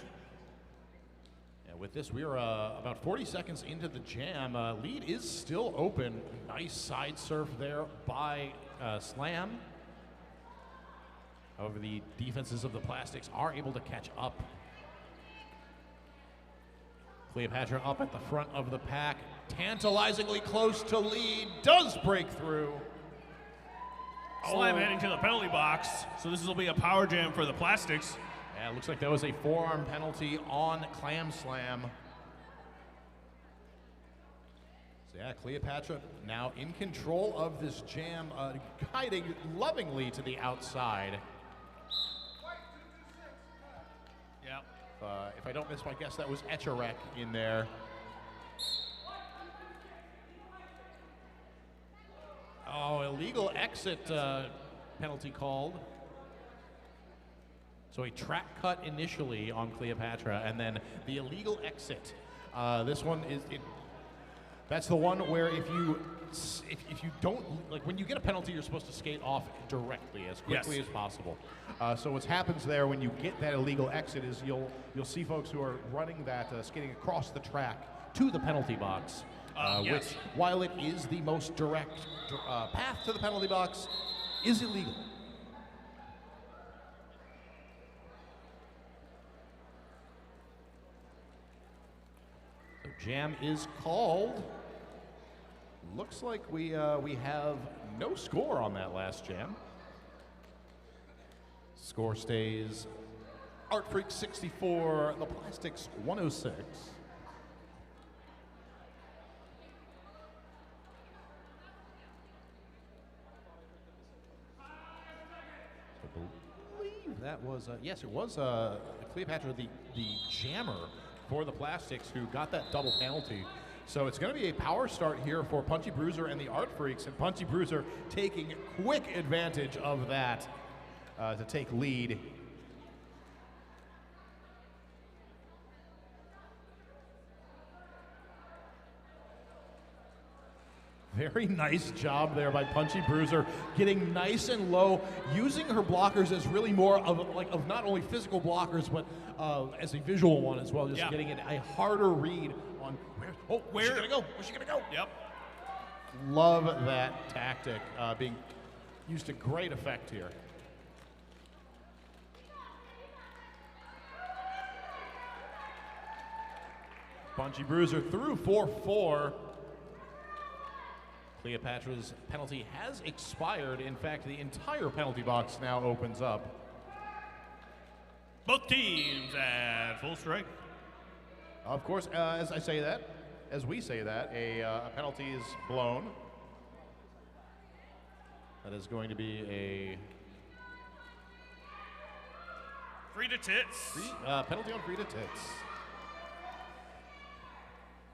Yeah, with this, we are about 40 seconds into the jam. Lead is still open. Nice side surf there by Slam. However, the defenses of the Plastics are able to catch up. Cleopatra up at the front of the pack, tantalizingly close to lead, does break through. Slam heading to the penalty box, so this will be a power jam for the Plastics. Yeah, it looks like that was a forearm penalty on Clam Slam. So yeah, Cleopatra now in control of this jam, guiding lovingly to the outside. Yeah. If I don't miss my guess, that was Etcherek in there. Oh, illegal exit penalty called. So a track cut initially on Cleopatra, and then the illegal exit. This one is, that's the one where if you don't, like when you get a penalty, you're supposed to skate off directly as quickly as possible. So what happens there when you get that illegal exit is you'll see folks who are running that, skating across the track to the penalty box, which, while it is the most direct path to the penalty box, is illegal. So jam is called. Looks like we have no score on that last jam. Score stays Art Freak 64, the Plastics 106. I believe that was, yes, it was Cleopatra, the jammer for the Plastics, who got that double penalty. So it's going to be a power start here for Punchy Bruiser and the Art Freaks, and Punchy Bruiser taking quick advantage of that to take lead. Very nice job there by Punchy Bruiser, getting nice and low, using her blockers as really more of not only physical blockers, but as a visual one as well, just getting a harder read on where's she gonna go? Where's she gonna go? Yep. Love that tactic being used to great effect here. Punchy Bruiser through 4-4. Cleopatra's penalty has expired. In fact, the entire penalty box now opens up. Both teams at full strike. Of course, as we say that, a penalty is blown. That is going to be a free to tits. Penalty on free to tits.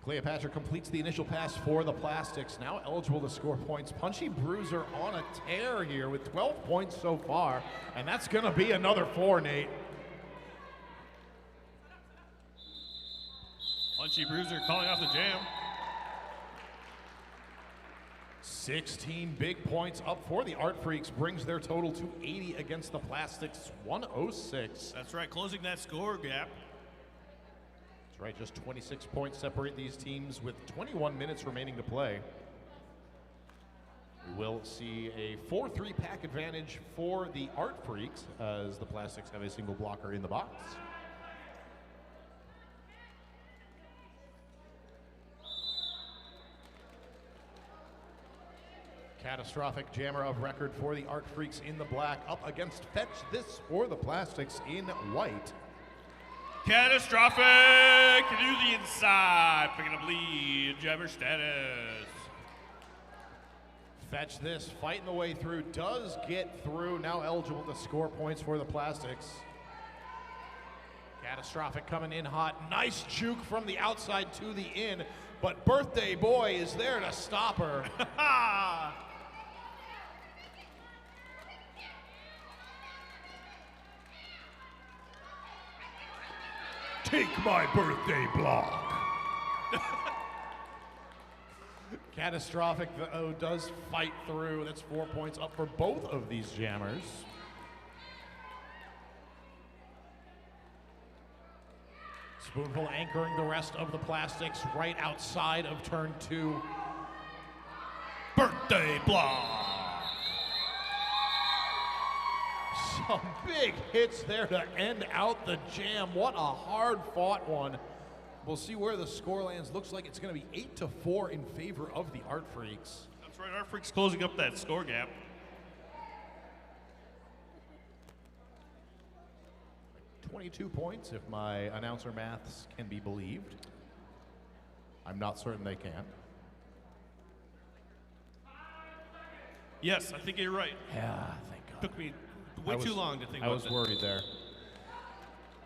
Cleopatra completes the initial pass for the Plastics, now eligible to score points. Punchy Bruiser on a tear here with 12 points so far, and that's going to be another 4, Nate. Punchy Bruiser calling off the jam. 16 big points up for the Art Freaks, brings their total to 80 against the Plastics 106. That's right, closing that score gap. That's right, just 26 points separate these teams with 21 minutes remaining to play. We will see a 4-3 pack advantage for the Art Freaks as the Plastics have a single blocker in the box. Catastrophic jammer of record for the Art Freaks in the black, up against Fetch This for the Plastics in white. Catastrophic to the inside, picking up lead, jammer status. Fetch This fighting the way through, does get through, now eligible to score points for the Plastics. Catastrophic coming in hot, nice juke from the outside to the in, but Birthday Boy is there to stop her. Take my birthday block. Catastrophic, though, does fight through. That's 4 points up for both of these jammers. Spoonful anchoring the rest of the Plastics right outside of turn 2. Birthday block. Some big hits there to end out the jam. What a hard-fought one. We'll see where the score lands. Looks like it's going to be 8-4 in favor of the Art Freaks. That's right, Art Freaks closing up that score gap. 22 points, if my announcer maths can be believed. I'm not certain they can. Yes, I think you're right. Yeah, thank God. Took me way too long to think I about was that. worried there.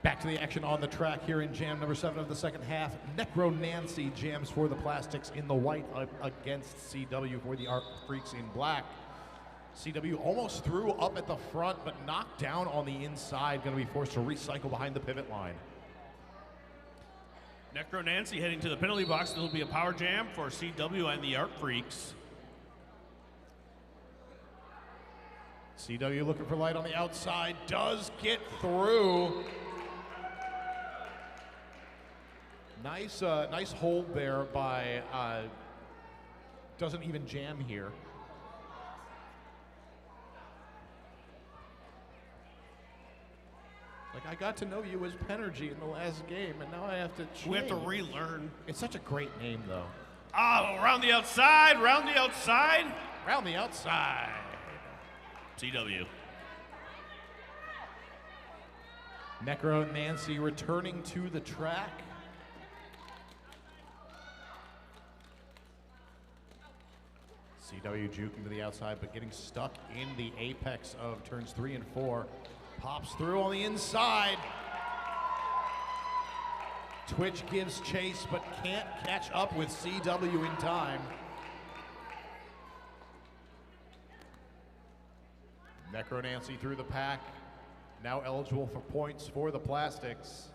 Back to the action on the track here in jam number 7 of the second half. Necro Nancy jams for the Plastics in the white against CW for the Art Freaks in black. CW almost threw up at the front, but knocked down on the inside. Going to be forced to recycle behind the pivot line. Necro Nancy heading to the penalty box. There will be a power jam for CW and the Art Freaks. CW looking for light on the outside, does get through. Nice, nice hold there by, doesn't even jam here. Like, I got to know you as Penergy in the last game, and now I have to change. We have to relearn. It's such a great name, though. Oh, around the outside, round the outside. Round the outside. CW. Necro Nancy returning to the track. CW juking to the outside, but getting stuck in the apex of turns 3 and 4. Pops through on the inside. Twitch gives chase, but can't catch up with CW in time. Necro Nancy through the pack, now eligible for points for the Plastics.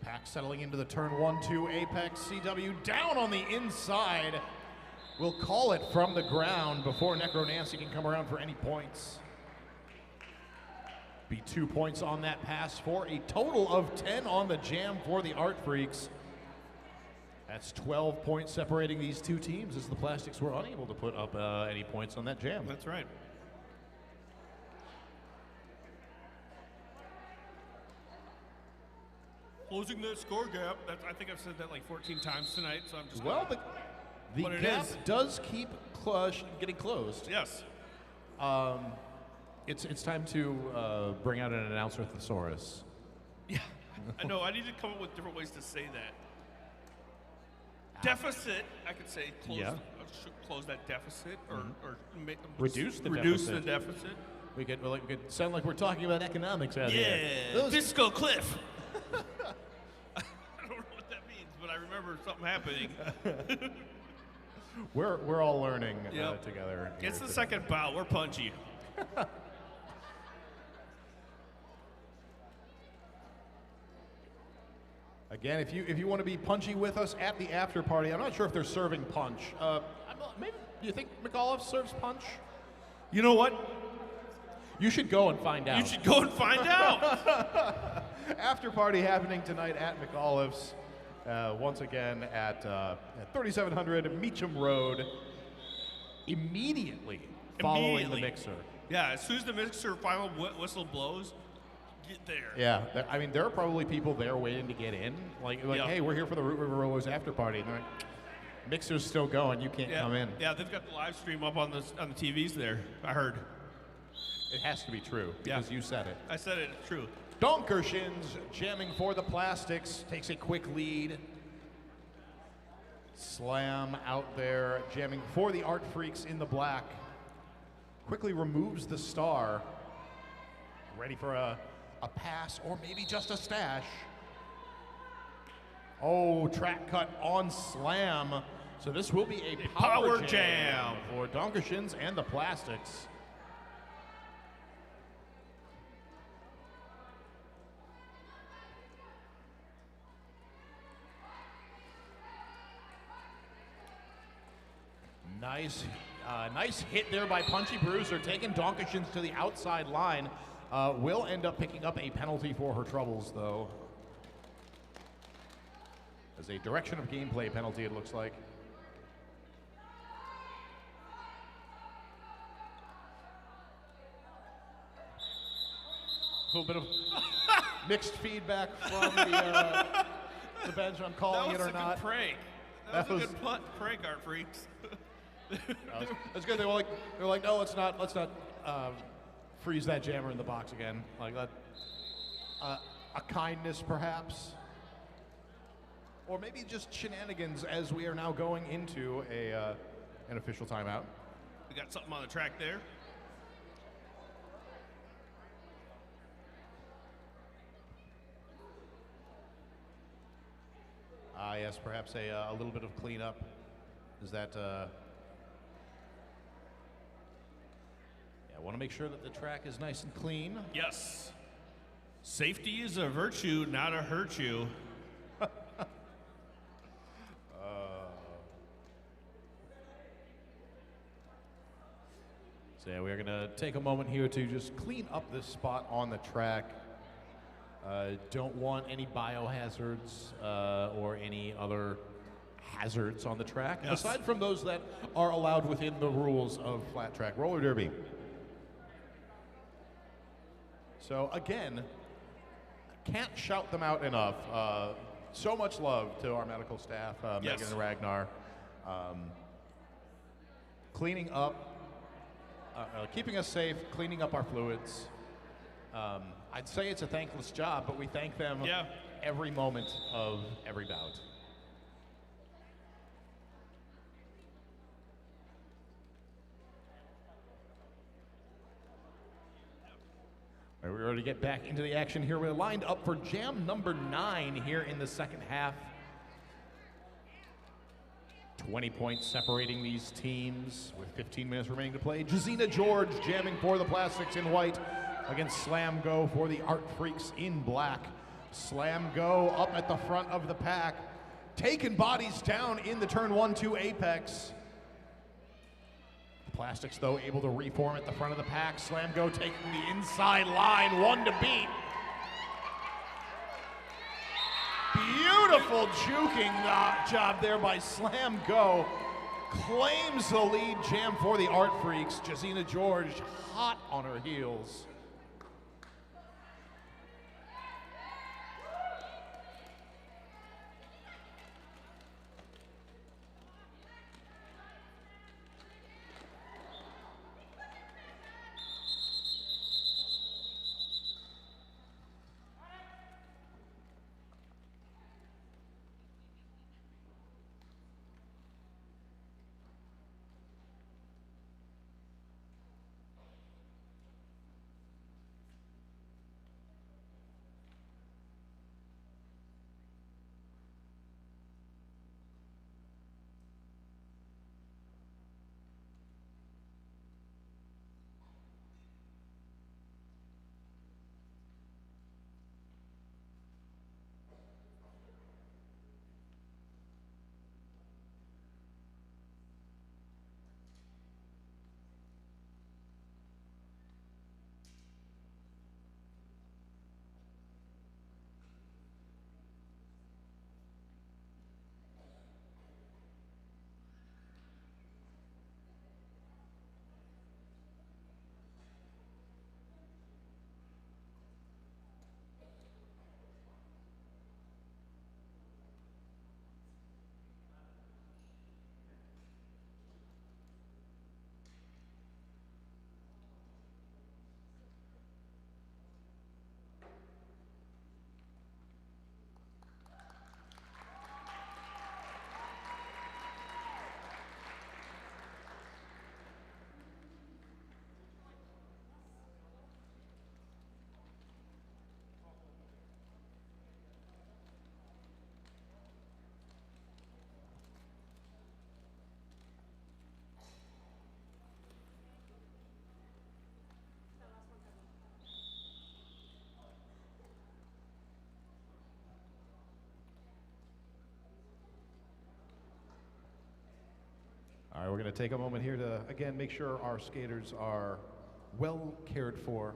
Pack settling into the turn 1-2 apex. CW down on the inside. We'll call it from the ground before Necro Nancy can come around for any points. Be 2 points on that pass for a total of 10 on the jam for the Art Freaks. That's 12 points separating these two teams as the Plastics were unable to put up any points on that jam. That's right. Closing the score gap. I think I've said that like 14 times tonight, so I'm just. Well, the gap is. does keep getting closed. Yes. It's time to bring out an announcer thesaurus. Yeah, I know. I need to come up with different ways to say that. Deficit, I could say. Close that deficit, or reduce the the deficit. deficit. We could sound like we're talking about economics out here. Yeah, fiscal cliff. I don't know what that means, but I remember something happening. We're all learning Yep. together. It's the second bout. We're punchy. Again, if you want to be punchy with us at the after party, I'm not sure if they're serving punch. Maybe do you think McAuliffe serves punch? You know what? You should go and find out. You should go and find out. After party happening tonight at McAuliffe's. Once again at 3700 Meacham Road. Immediately following the mixer. Yeah, as soon as the mixer final whistle blows, get there. Yeah, I mean, there are probably people there waiting to get in. Like hey, we're here for the Root River Rollers after party. And they're like, mixer's still going, you can't come in. Yeah, they've got the live stream up on the TVs there, I heard. It has to be true, because you said it. I said it, it's true. Donkershins jamming for the Plastics, takes a quick lead. Slam out there, jamming for the Art Freaks in the black. Quickly removes the star. Ready for a pass or maybe just a stash. Oh, track cut on Slam. So this will be a power jam for Donkershins and the Plastics. Nice hit there by Punchy Bruiser, taking Donkershins to the outside line. Will end up picking up a penalty for her troubles, though. As a direction of gameplay penalty, it looks like. A little bit of mixed feedback from the bench on calling it or not. That was a good prank. That was a good prank, Art Freaks. That's good. They were like, no, let's not freeze that jammer in the box again. Like that, a kindness perhaps, or maybe just shenanigans as we are now going into an official timeout. We got something on the track there. Yes, perhaps a little bit of cleanup. Is that? I want to make sure that the track is nice and clean. Yes. Safety is a virtue, not a hurt you. So yeah, we're going to take a moment here to just clean up this spot on the track. Don't want any biohazards or any other hazards on the track, aside from those that are allowed within the rules of flat track roller derby. So again, can't shout them out enough. So much love to our medical staff, Megan and Ragnar. Cleaning up, keeping us safe, cleaning up our fluids. I'd say it's a thankless job, but we thank them every moment of every bout. All right, we're ready to get back into the action here. We're lined up for jam number 9 here in the second half. 20 points separating these teams with 15 minutes remaining to play. Jazina George jamming for the Plastics in white against Slam Go for the Art Freaks in black. Slam Go up at the front of the pack, taking bodies down in the turn 1-2 apex. The Plastics, though, able to reform at the front of the pack. Slam Go taking the inside line, 1 to beat. Beautiful juking job there by Slam Go. Claims the lead jam for the Art Freaks. Jazina George hot on her heels. right, we're going to take a moment here to, again, make sure our skaters are well cared for.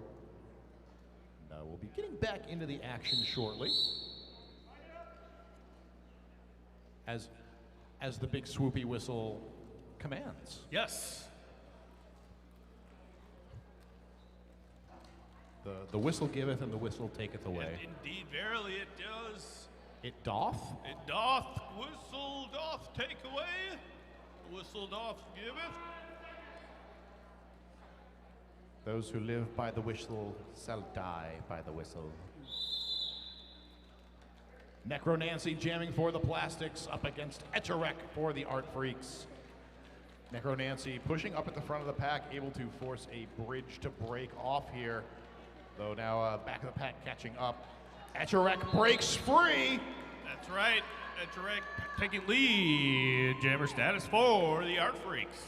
We'll be getting back into the action shortly. As the big swoopy whistle commands. Yes. The whistle giveth and the whistle taketh away. And indeed, verily it does. It doth? It doth. Whistle doth take away. Whistle doth giveth. Those who live by the whistle shall die by the whistle. Necro Nancy jamming for the Plastics up against Etcherek for the Art Freaks. Necro Nancy pushing up at the front of the pack, able to force a bridge to break off here. Though now back of the pack catching up. Etcherek breaks free. That's right. Etcherek taking lead. Jammer status for the Art Freaks.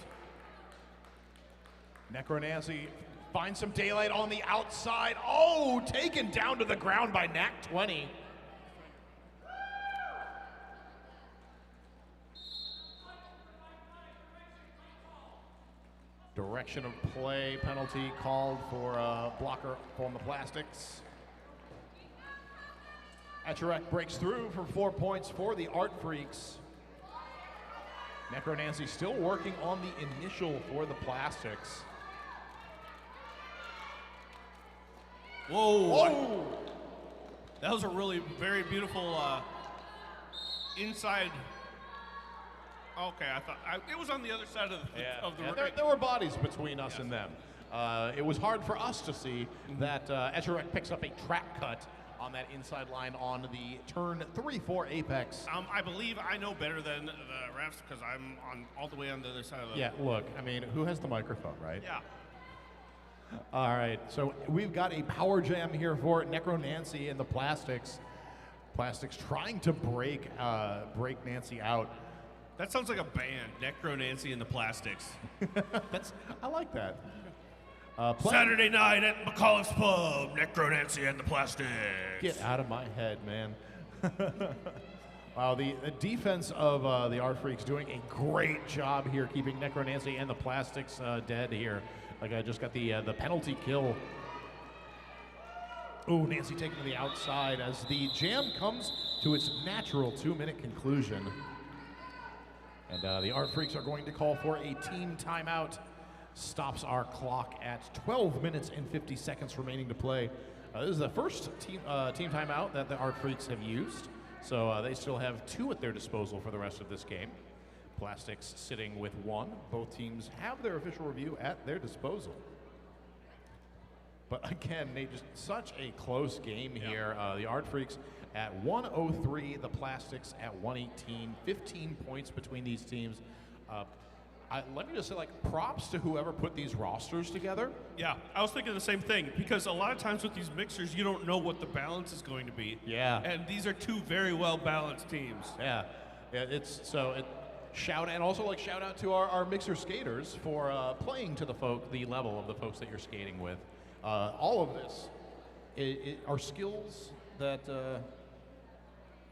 Necro Nancy finds some daylight on the outside. Oh, taken down to the ground by Knack 20. Direction of play penalty called for a blocker from the Plastics. Etcherek breaks through for 4 points for the Art Freaks. Necro Nancy still working on the initial for the Plastics. Whoa. Whoa! That was a really very beautiful inside. Okay, I thought it was on the other side of the There were bodies between us and them. It was hard for us to see that Etcherek picks up a track cut on that inside line on the turn 3-4 apex. I believe I know better than the refs because I'm on all the way on the other side of the. Yeah, look, I mean, who has the microphone, right? Yeah. All right, so we've got a power jam here for Necro Nancy and the Plastics. Plastics trying to break Nancy out. That sounds like a band, Necro Nancy and the Plastics. I like that. Saturday night at McCullough's Pub, Necro Nancy and the Plastics. Get out of my head, man. Wow, the defense of the Art Freaks doing a great job here, keeping Necro Nancy and the Plastics dead here. Like I just got the penalty kill. Ooh, Nancy taken to the outside as the jam comes to its natural 2-minute conclusion. And the Art Freaks are going to call for a team timeout. Stops our clock at 12 minutes and 50 seconds remaining to play. This is the first team timeout that the Art Freaks have used. So they still have 2 at their disposal for the rest of this game. Plastics sitting with 1. Both teams have their official review at their disposal. But again, Nate, just such a close game here. The Art Freaks at 103, the Plastics at 118. 15 points between these teams. Let me just say, like, props to whoever put these rosters together. Yeah, I was thinking the same thing because a lot of times with these mixers, you don't know what the balance is going to be. Yeah. And these are 2 very well balanced teams. Yeah, shout out to our mixer skaters for playing to the level of the folks that you're skating with. All of this are skills that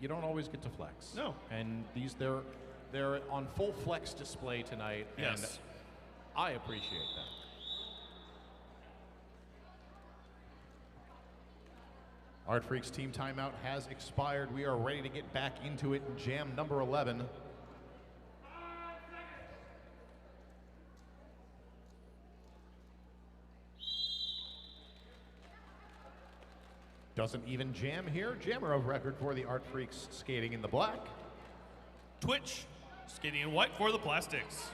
you don't always get to flex. No. And they're on full flex display tonight. Yes. And I appreciate that. Art Freaks team timeout has expired. We are ready to get back into it in jam number 11. Doesn't even jam here. Jammer of record for the Art Freaks skating in the black. Twitch skating in white for the Plastics.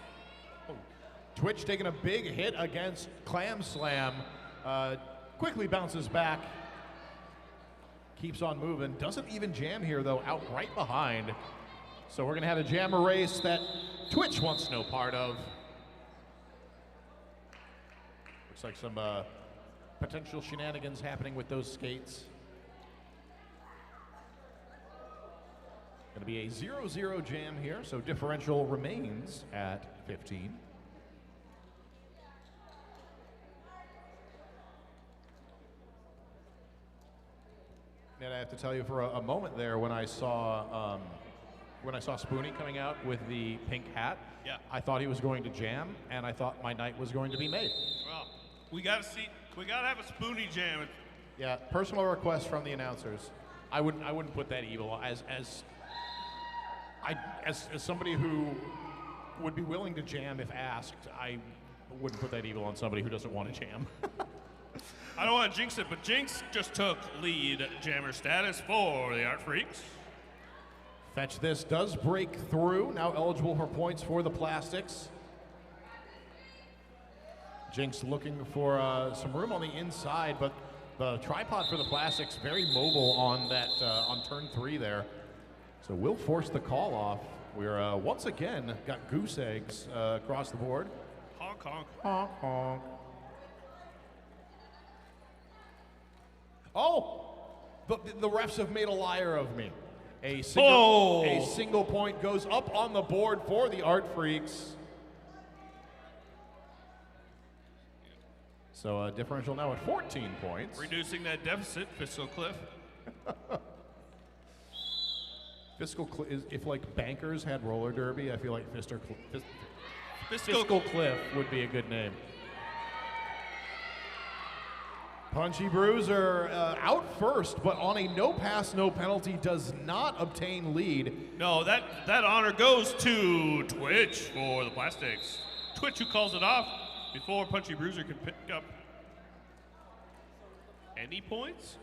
Twitch taking a big hit against Clam Slam. Quickly bounces back. Keeps on moving. Doesn't even jam here, though, out right behind. So we're going to have a jammer race that Twitch wants no part of. Looks like some potential shenanigans happening with those skates. Going to be a 0-0 jam here, so differential remains at 15. And I have to tell you, for a moment there, when I saw when I saw Spoonie coming out with the pink hat, Yeah. I thought he was going to jam, and I thought my night was going to be made. Well, we gotta have a Spoonie jam. Yeah, personal request from the announcers. I wouldn't put that evil as somebody who would be willing to jam if asked. I wouldn't put that evil on somebody who doesn't want to jam. I don't want to jinx it, but Jinx just took lead jammer status for the Art Freaks. Fetch This does break through, now eligible for points for the Plastics. Jinx looking for some room on the inside, but the tripod for the Plastics very mobile on that on turn 3 there. So we'll force the call off. We're once again got goose eggs across the board. Honk, honk. Honk, honk. Oh, the refs have made a liar of me. A single point goes up on the board for the Art Freaks. So a differential now at 14 points. Reducing that deficit, Fiscal Cliff. If like bankers had roller derby, I feel like Fiscal Fiscal Cliff would be a good name. Punchy Bruiser out first, but on a no pass, no penalty, does not obtain lead. No, that honor goes to Twitch for the Plastics. Twitch who calls it off before Punchy Bruiser can pick up any points.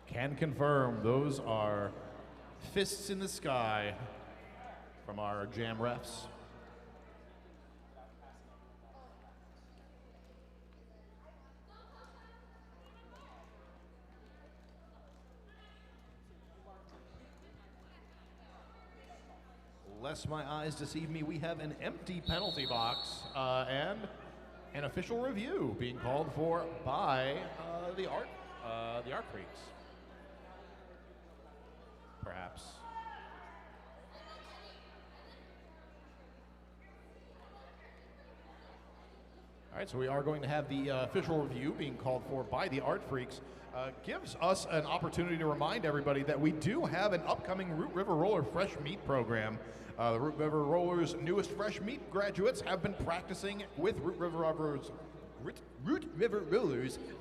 Can confirm those are fists in the sky from our jam refs. Lest my eyes deceive me, we have an empty penalty box and an official review being called for by the Art Freaks. Perhaps. All right, so we are going to have the official review being called for by the Art Freaks. Gives us an opportunity to remind everybody that we do have an upcoming Root River Roller Fresh Meat program. The Root River Rollers' newest fresh meat graduates have been practicing with Root River Rollers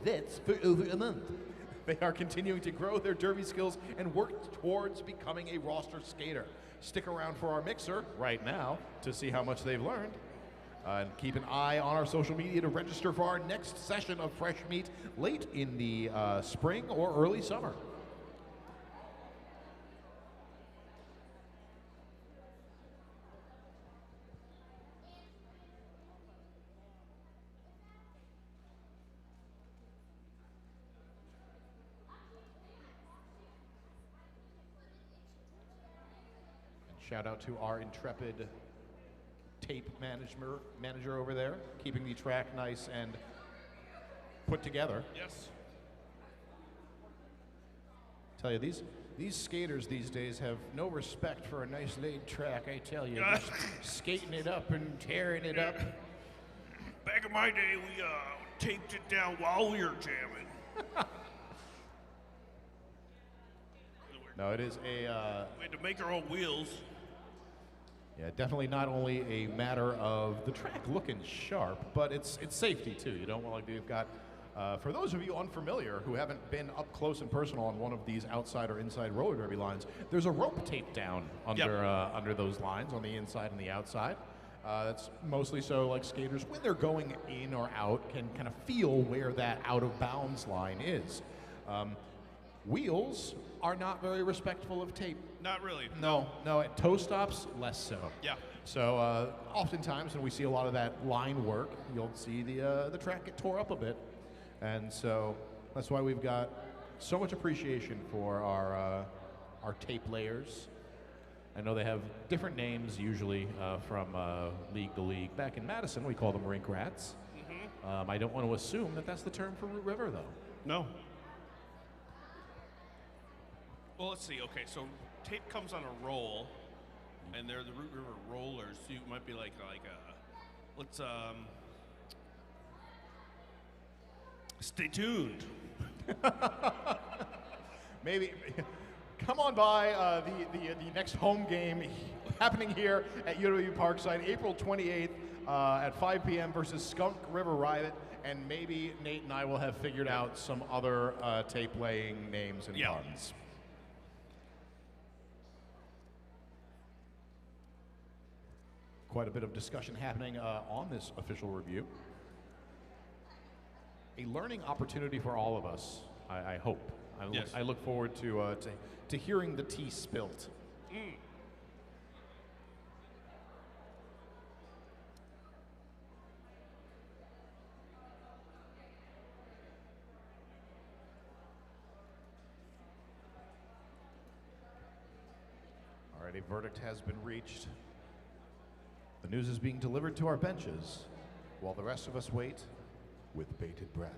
vets for over a month. They are continuing to grow their derby skills and work towards becoming a roster skater. Stick around for our mixer right now to see how much they've learned. And keep an eye on our social media to register for our next session of Fresh Meat late in the spring or early summer. Shout out to our intrepid tape manager over there, keeping the track nice and put together. Yes. Tell you, these skaters these days have no respect for a nice laid track, I tell you. Just skating it up and tearing it up. Back in my day, we taped it down while we were jamming. No, it is a... we had to make our own wheels. Yeah, definitely not only a matter of the track looking sharp, but it's safety too. You don't want, like, you've got, for those of you unfamiliar who haven't been up close and personal on one of these outside or inside roller derby lines, there's a rope taped down under under those lines on the inside and the outside. That's mostly so like skaters, when they're going in or out, can kind of feel where that out of bounds line is. Wheels are not very respectful of tape. Not really. No, at toe stops, less so. Yeah. So oftentimes when we see a lot of that line work, you'll see the track get tore up a bit. And so that's why we've got so much appreciation for our tape layers. I know they have different names usually from league to league. Back in Madison, we call them rink rats. Mm-hmm. I don't want to assume that that's the term for Root River, though. No. Well, let's see. Okay, so tape comes on a roll, and they're the Root River Rollers. So you might be like let's stay tuned. Maybe come on by the next home game happening here at UW Parkside, April 28th at 5 p.m. versus Skunk River Riot, and maybe Nate and I will have figured out some other tape-laying names and puns. Quite a bit of discussion happening on this official review. A learning opportunity for all of us, I hope. I look forward to hearing the tea spilt. All right, a verdict has been reached. The news is being delivered to our benches while the rest of us wait with bated breath.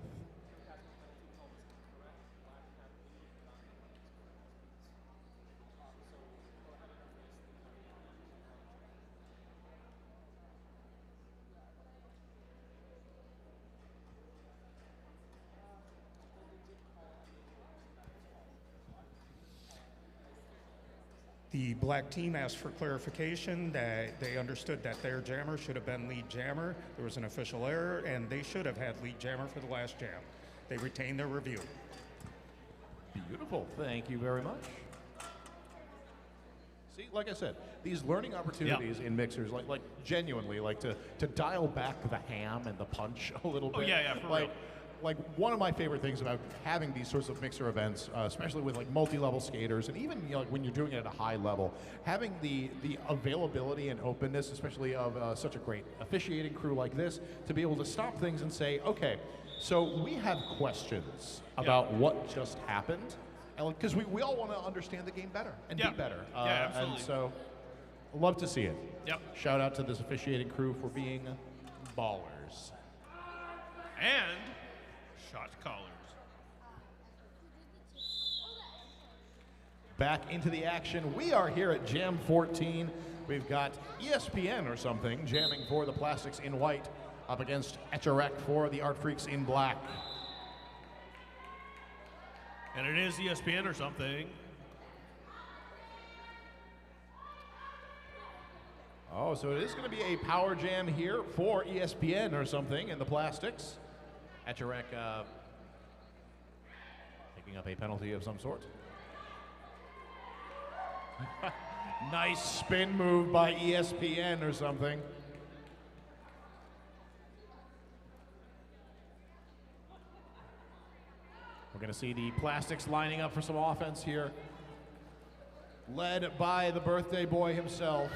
The black team asked for clarification that they understood that their jammer should have been lead jammer. There was an official error, and they should have had lead jammer for the last jam. They retained their review. Beautiful. Thank you very much. See, like I said, these learning opportunities in mixers, like genuinely, like to dial back the ham and the punch a little bit. Oh, yeah, for real. Like one of my favorite things about having these sorts of mixer events, especially with like multi-level skaters, and even like when you're doing it at a high level, having the availability and openness, especially of such a great officiating crew like this, to be able to stop things and say, okay, so we have questions about what just happened, and because we all want to understand the game better and be better. Absolutely. And so, love to see it. Yep. Shout out to this officiating crew for being ballers. And shot callers. Back into the action. We are here at Jam 14. We've got ESPN or something jamming for the Plastics in white up against Etcherek for the Art Freaks in black. And it is ESPN or something. Oh, so it is going to be a power jam here for ESPN or something in the Plastics. Etcherek picking up a penalty of some sort. Nice spin move by ESPN or something. We're going to see the Plastics lining up for some offense here. Led by the birthday boy himself.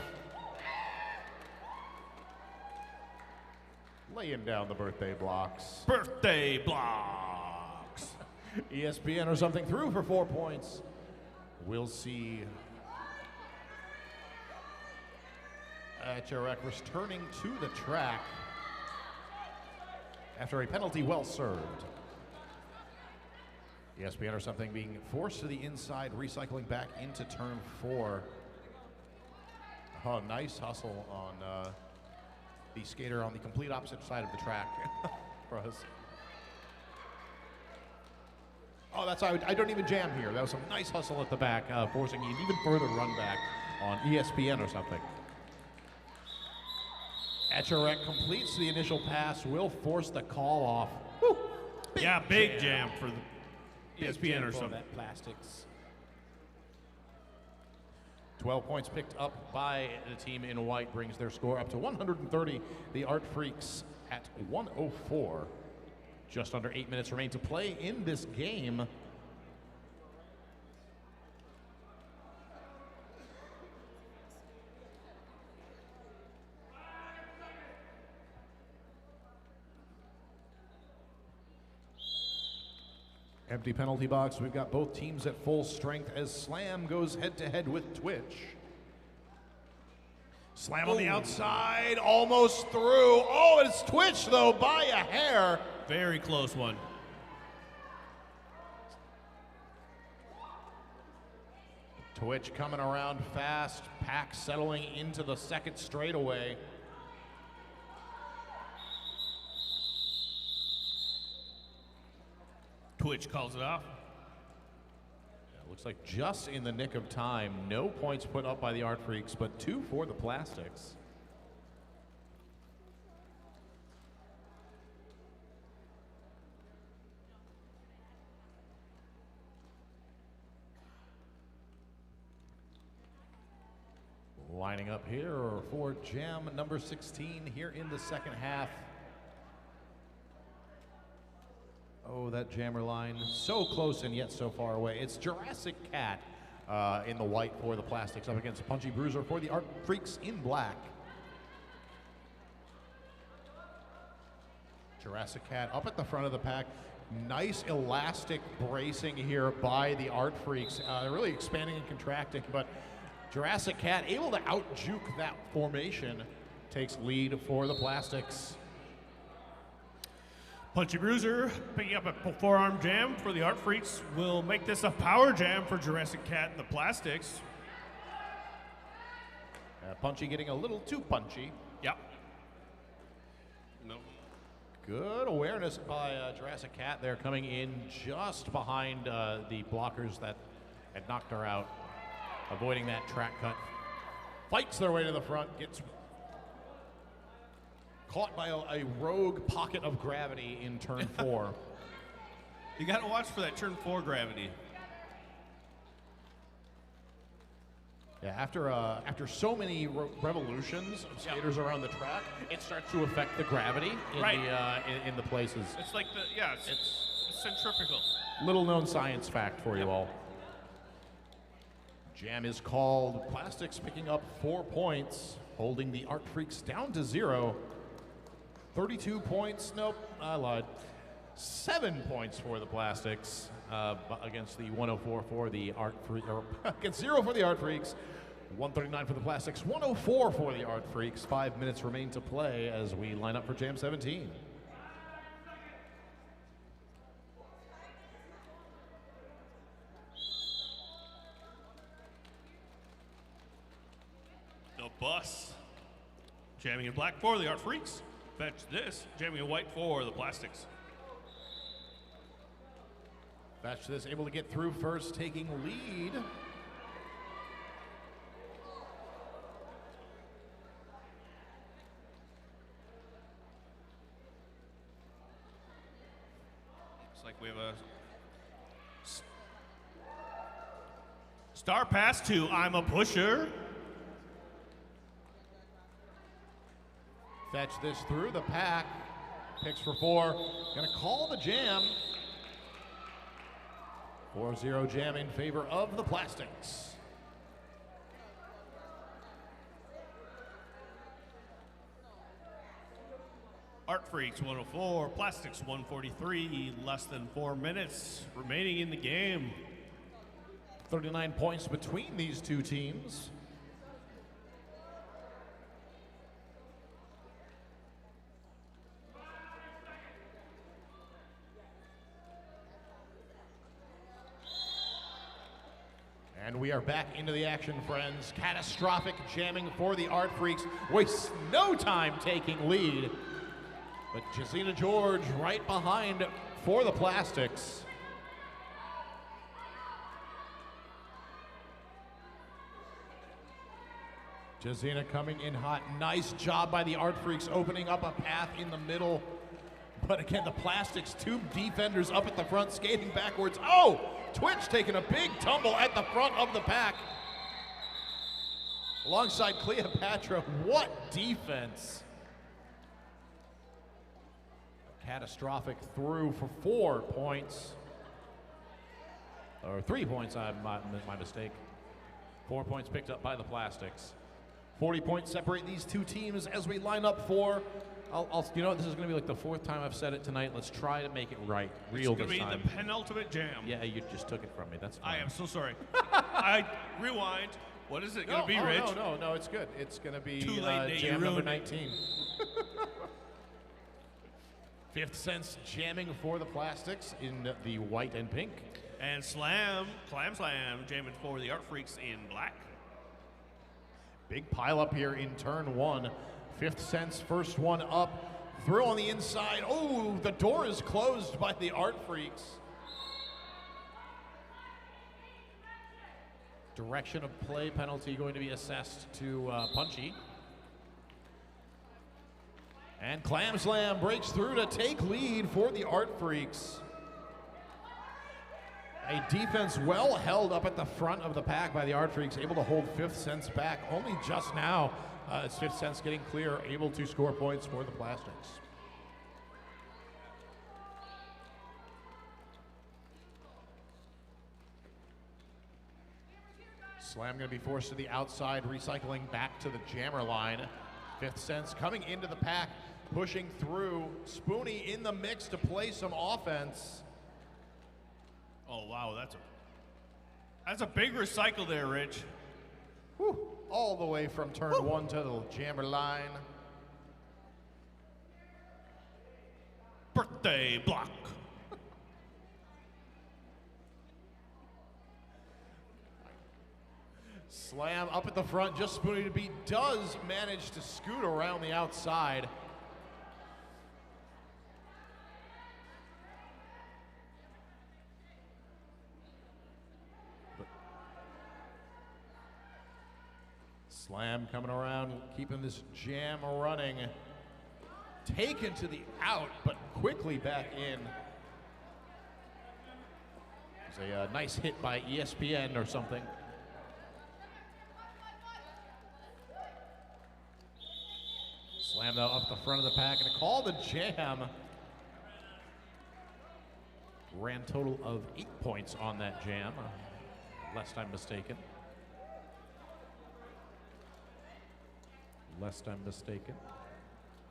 Laying down the birthday blocks. Birthday blocks. ESPN or something through for 4 points. We'll see Etcherek returning to the track after a penalty well served. ESPN or something being forced to the inside, recycling back into turn 4. Oh, nice hustle on the skater on the complete opposite side of the track for us. Oh, that's how I don't even jam here. That was some nice hustle at the back, forcing an even further run back on ESPN or something. Etcherek completes the initial pass, will force the call off. Woo! Big jam for the ESPN or something. That Plastics. 12 points picked up by the team in white brings their score up to 130. The Art Freaks at 104. Just under 8 minutes remain to play in this game. Empty penalty box. We've got both teams at full strength as Slam goes head-to-head with Twitch. Slam on the outside, almost through. Oh, it's Twitch, though, by a hair. Very close one. Twitch coming around fast. Pack settling into the second straightaway. Twitch calls it off. Looks like just in the nick of time. No points put up by the Art Freaks, but 2 for the Plastics. Lining up here for jam number 16 here in the second half. Oh, that jammer line, so close and yet so far away. It's Jurassic Cat in the white for the Plastics up against Punchy Bruiser for the Art Freaks in black. Jurassic Cat up at the front of the pack. Nice elastic bracing here by the Art Freaks. Really expanding and contracting, but Jurassic Cat able to out-juke that formation. Takes lead for the Plastics. Punchy Bruiser picking up a forearm jam for the Art Freaks will make this a power jam for Jurassic Cat and the Plastics. Punchy getting a little too punchy. Yep. No. Good awareness by Jurassic Cat there, coming in just behind the blockers that had knocked her out. Avoiding that track cut. Fights their way to the front, gets caught by a rogue pocket of gravity in turn 4. You got to watch for that turn 4 gravity. Yeah, after so many revolutions of skaters around the track, it starts to affect the gravity in, in the places. It's like it's centrifugal. Little known science fact for you all. Jam is called. Plastics picking up 4 points, holding the Art Freaks down to 0. 32 points, nope, I lied. 7 points for the Plastics against the 104 for the Art Freaks, against 0 for the Art Freaks. 139 for the Plastics, 104 for the Art Freaks. 5 minutes remain to play as we line up for Jam 17. Bus. Jamming in black for the Art Freaks. Fetch this. Jamming in white for the Plastics. Fetch this, able to get through first, taking lead. Looks like we have a star pass to I'm a Pusher. Fetch this through the pack. Picks for 4. Gonna call the jam. 4-0 jam in favor of the Plastics. Art Freaks 104, Plastics 143. Less than 4 minutes remaining in the game. 39 points between these two teams. And we are back into the action, friends. Catastrophic jamming for the Art Freaks. Wastes no time taking lead. But Jazina George right behind for the Plastics. Jazina coming in hot. Nice job by the Art Freaks opening up a path in the middle. But again, the Plastics, 2 defenders up at the front, skating backwards. Oh! Twitch taking a big tumble at the front of the pack. Alongside Cleopatra, what defense. Catastrophic through for 4 points. Or 3 points, my mistake. 4 points picked up by the Plastics. 40 points separate these two teams as we line up for, you know, this is going to be like the 4th time I've said it tonight. Let's try to make it right, real this time. It's going to be the penultimate jam. Yeah, you just took it from me. That's fine. I am so sorry. I rewind. What is it going to be, Rich? No, it's good. It's going to be Too late, jam number 19. 5th Sense jamming for the Plastics in the white and pink. And Clam Slam, jamming for the Art Freaks in black. Big pile up here in turn 1. 5th Sense, first one up. Throw on the inside. Oh, the door is closed by the Art Freaks. Direction of play penalty going to be assessed to Punchy. And Clam Slam breaks through to take lead for the Art Freaks. A defense well held up at the front of the pack by the Art Freaks, able to hold Fifth Sense back. Only just now is Fifth Sense getting clear, able to score points for the Plastics. Slam going to be forced to the outside, recycling back to the jammer line. Fifth Sense coming into the pack, pushing through. Spoonie in the mix to play some offense. Oh, wow, that's a big recycle there, Rich. Whew. All the way from turn one to the jammer line. Birthday block. Slam up at the front, just Spoonie to beat, does manage to scoot around the outside. Slam coming around, keeping this jam running. Taken to the out, but quickly back in. It's a nice hit by ESPN or something. Slam though up the front of the pack and a call to jam. Ran total of 8 points on that jam, lest I'm mistaken. Lest I'm mistaken.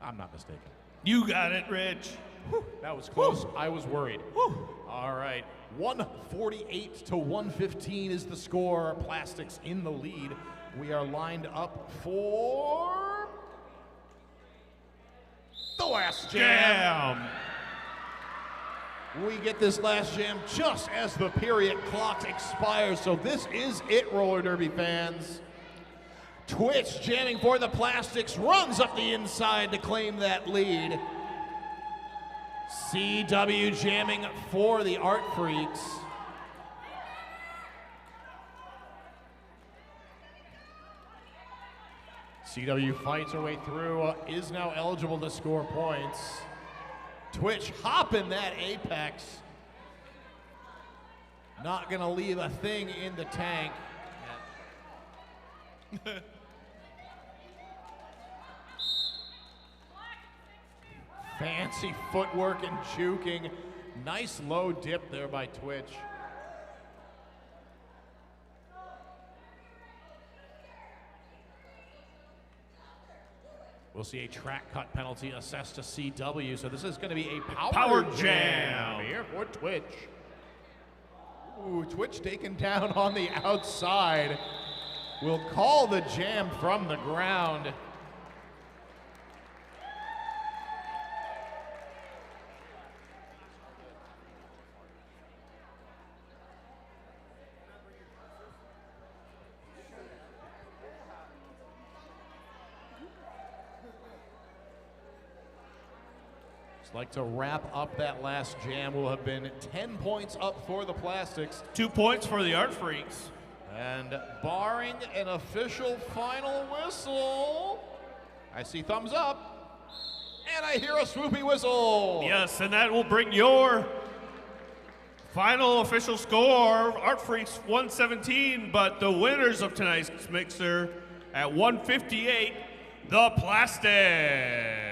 I'm not mistaken. You got it, Rich. Whew, that was close. Whew. I was worried. Whew. All right, 148 to 115 is the score. Plastics in the lead. We are lined up for the last jam. We get this last jam just as the period clock expires, so this is it, roller derby fans. Twitch jamming for the Plastics, runs up the inside to claim that lead. CW jamming for the Art Freaks. CW fights her way through, is now eligible to score points. Twitch hopping that apex. Not gonna leave a thing in the tank. Fancy footwork and juking. Nice low dip there by Twitch. We'll see a track cut penalty assessed to CW, so this is going to be a power jam here for Twitch. Ooh, Twitch taken down on the outside. Will call the jam from the ground. Like to wrap up that last jam. Will have been 10 points up for the Plastics. 2 points for the Art Freaks. And barring an official final whistle, I see thumbs up, and I hear a swoopy whistle. Yes, and that will bring your final official score, Art Freaks 117, but the winners of tonight's mixer at 158, the Plastics.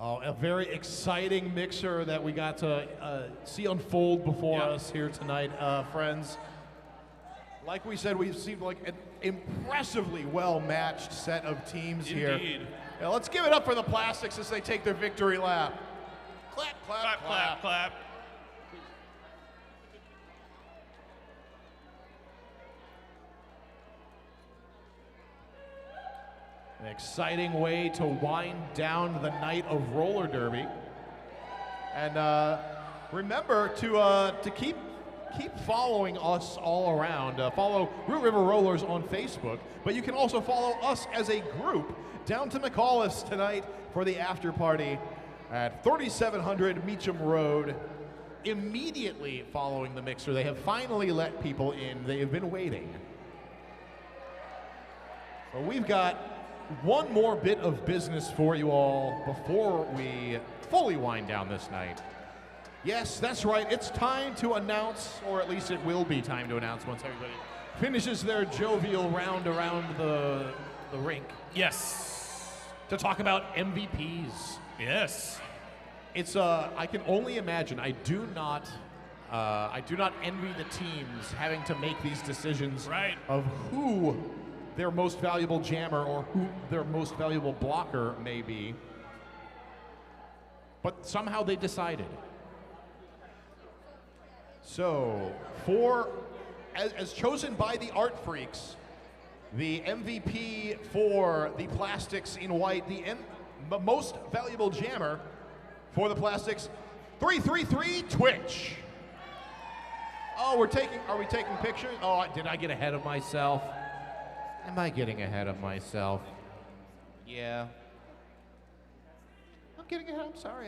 Oh, a very exciting mixer that we got to see unfold before us here tonight, friends. Like we said, we've seen like an impressively well-matched set of teams here. Now let's give it up for the Plastics as they take their victory lap. Clap, clap, Clap, clap, clap. An exciting way to wind down the night of roller derby. And remember to keep following us all around. Follow Root River Rollers on Facebook, but you can also follow us as a group down to McAuliffe's tonight for the after party at 3700 Meacham Road. immediately following the mixer. They have finally let people in. They have been waiting. So we've got one more bit of business for you all before we fully wind down this night. Yes, that's right. It's time to announce, or at least it will be time to announce once everybody finishes their jovial round around the rink. Yes. To talk about MVPs. Yes. It's I can only imagine. I do not envy the teams having to make these decisions of who their most valuable jammer or who their most valuable blocker may be. But somehow they decided. So, as chosen by the Art Freaks, the MVP for the Plastics in White, the most valuable jammer for the Plastics, 333 Twitch. Oh, are we taking pictures? Oh, did I get ahead of myself? Am I getting ahead of myself? Yeah. I'm getting ahead, I'm sorry.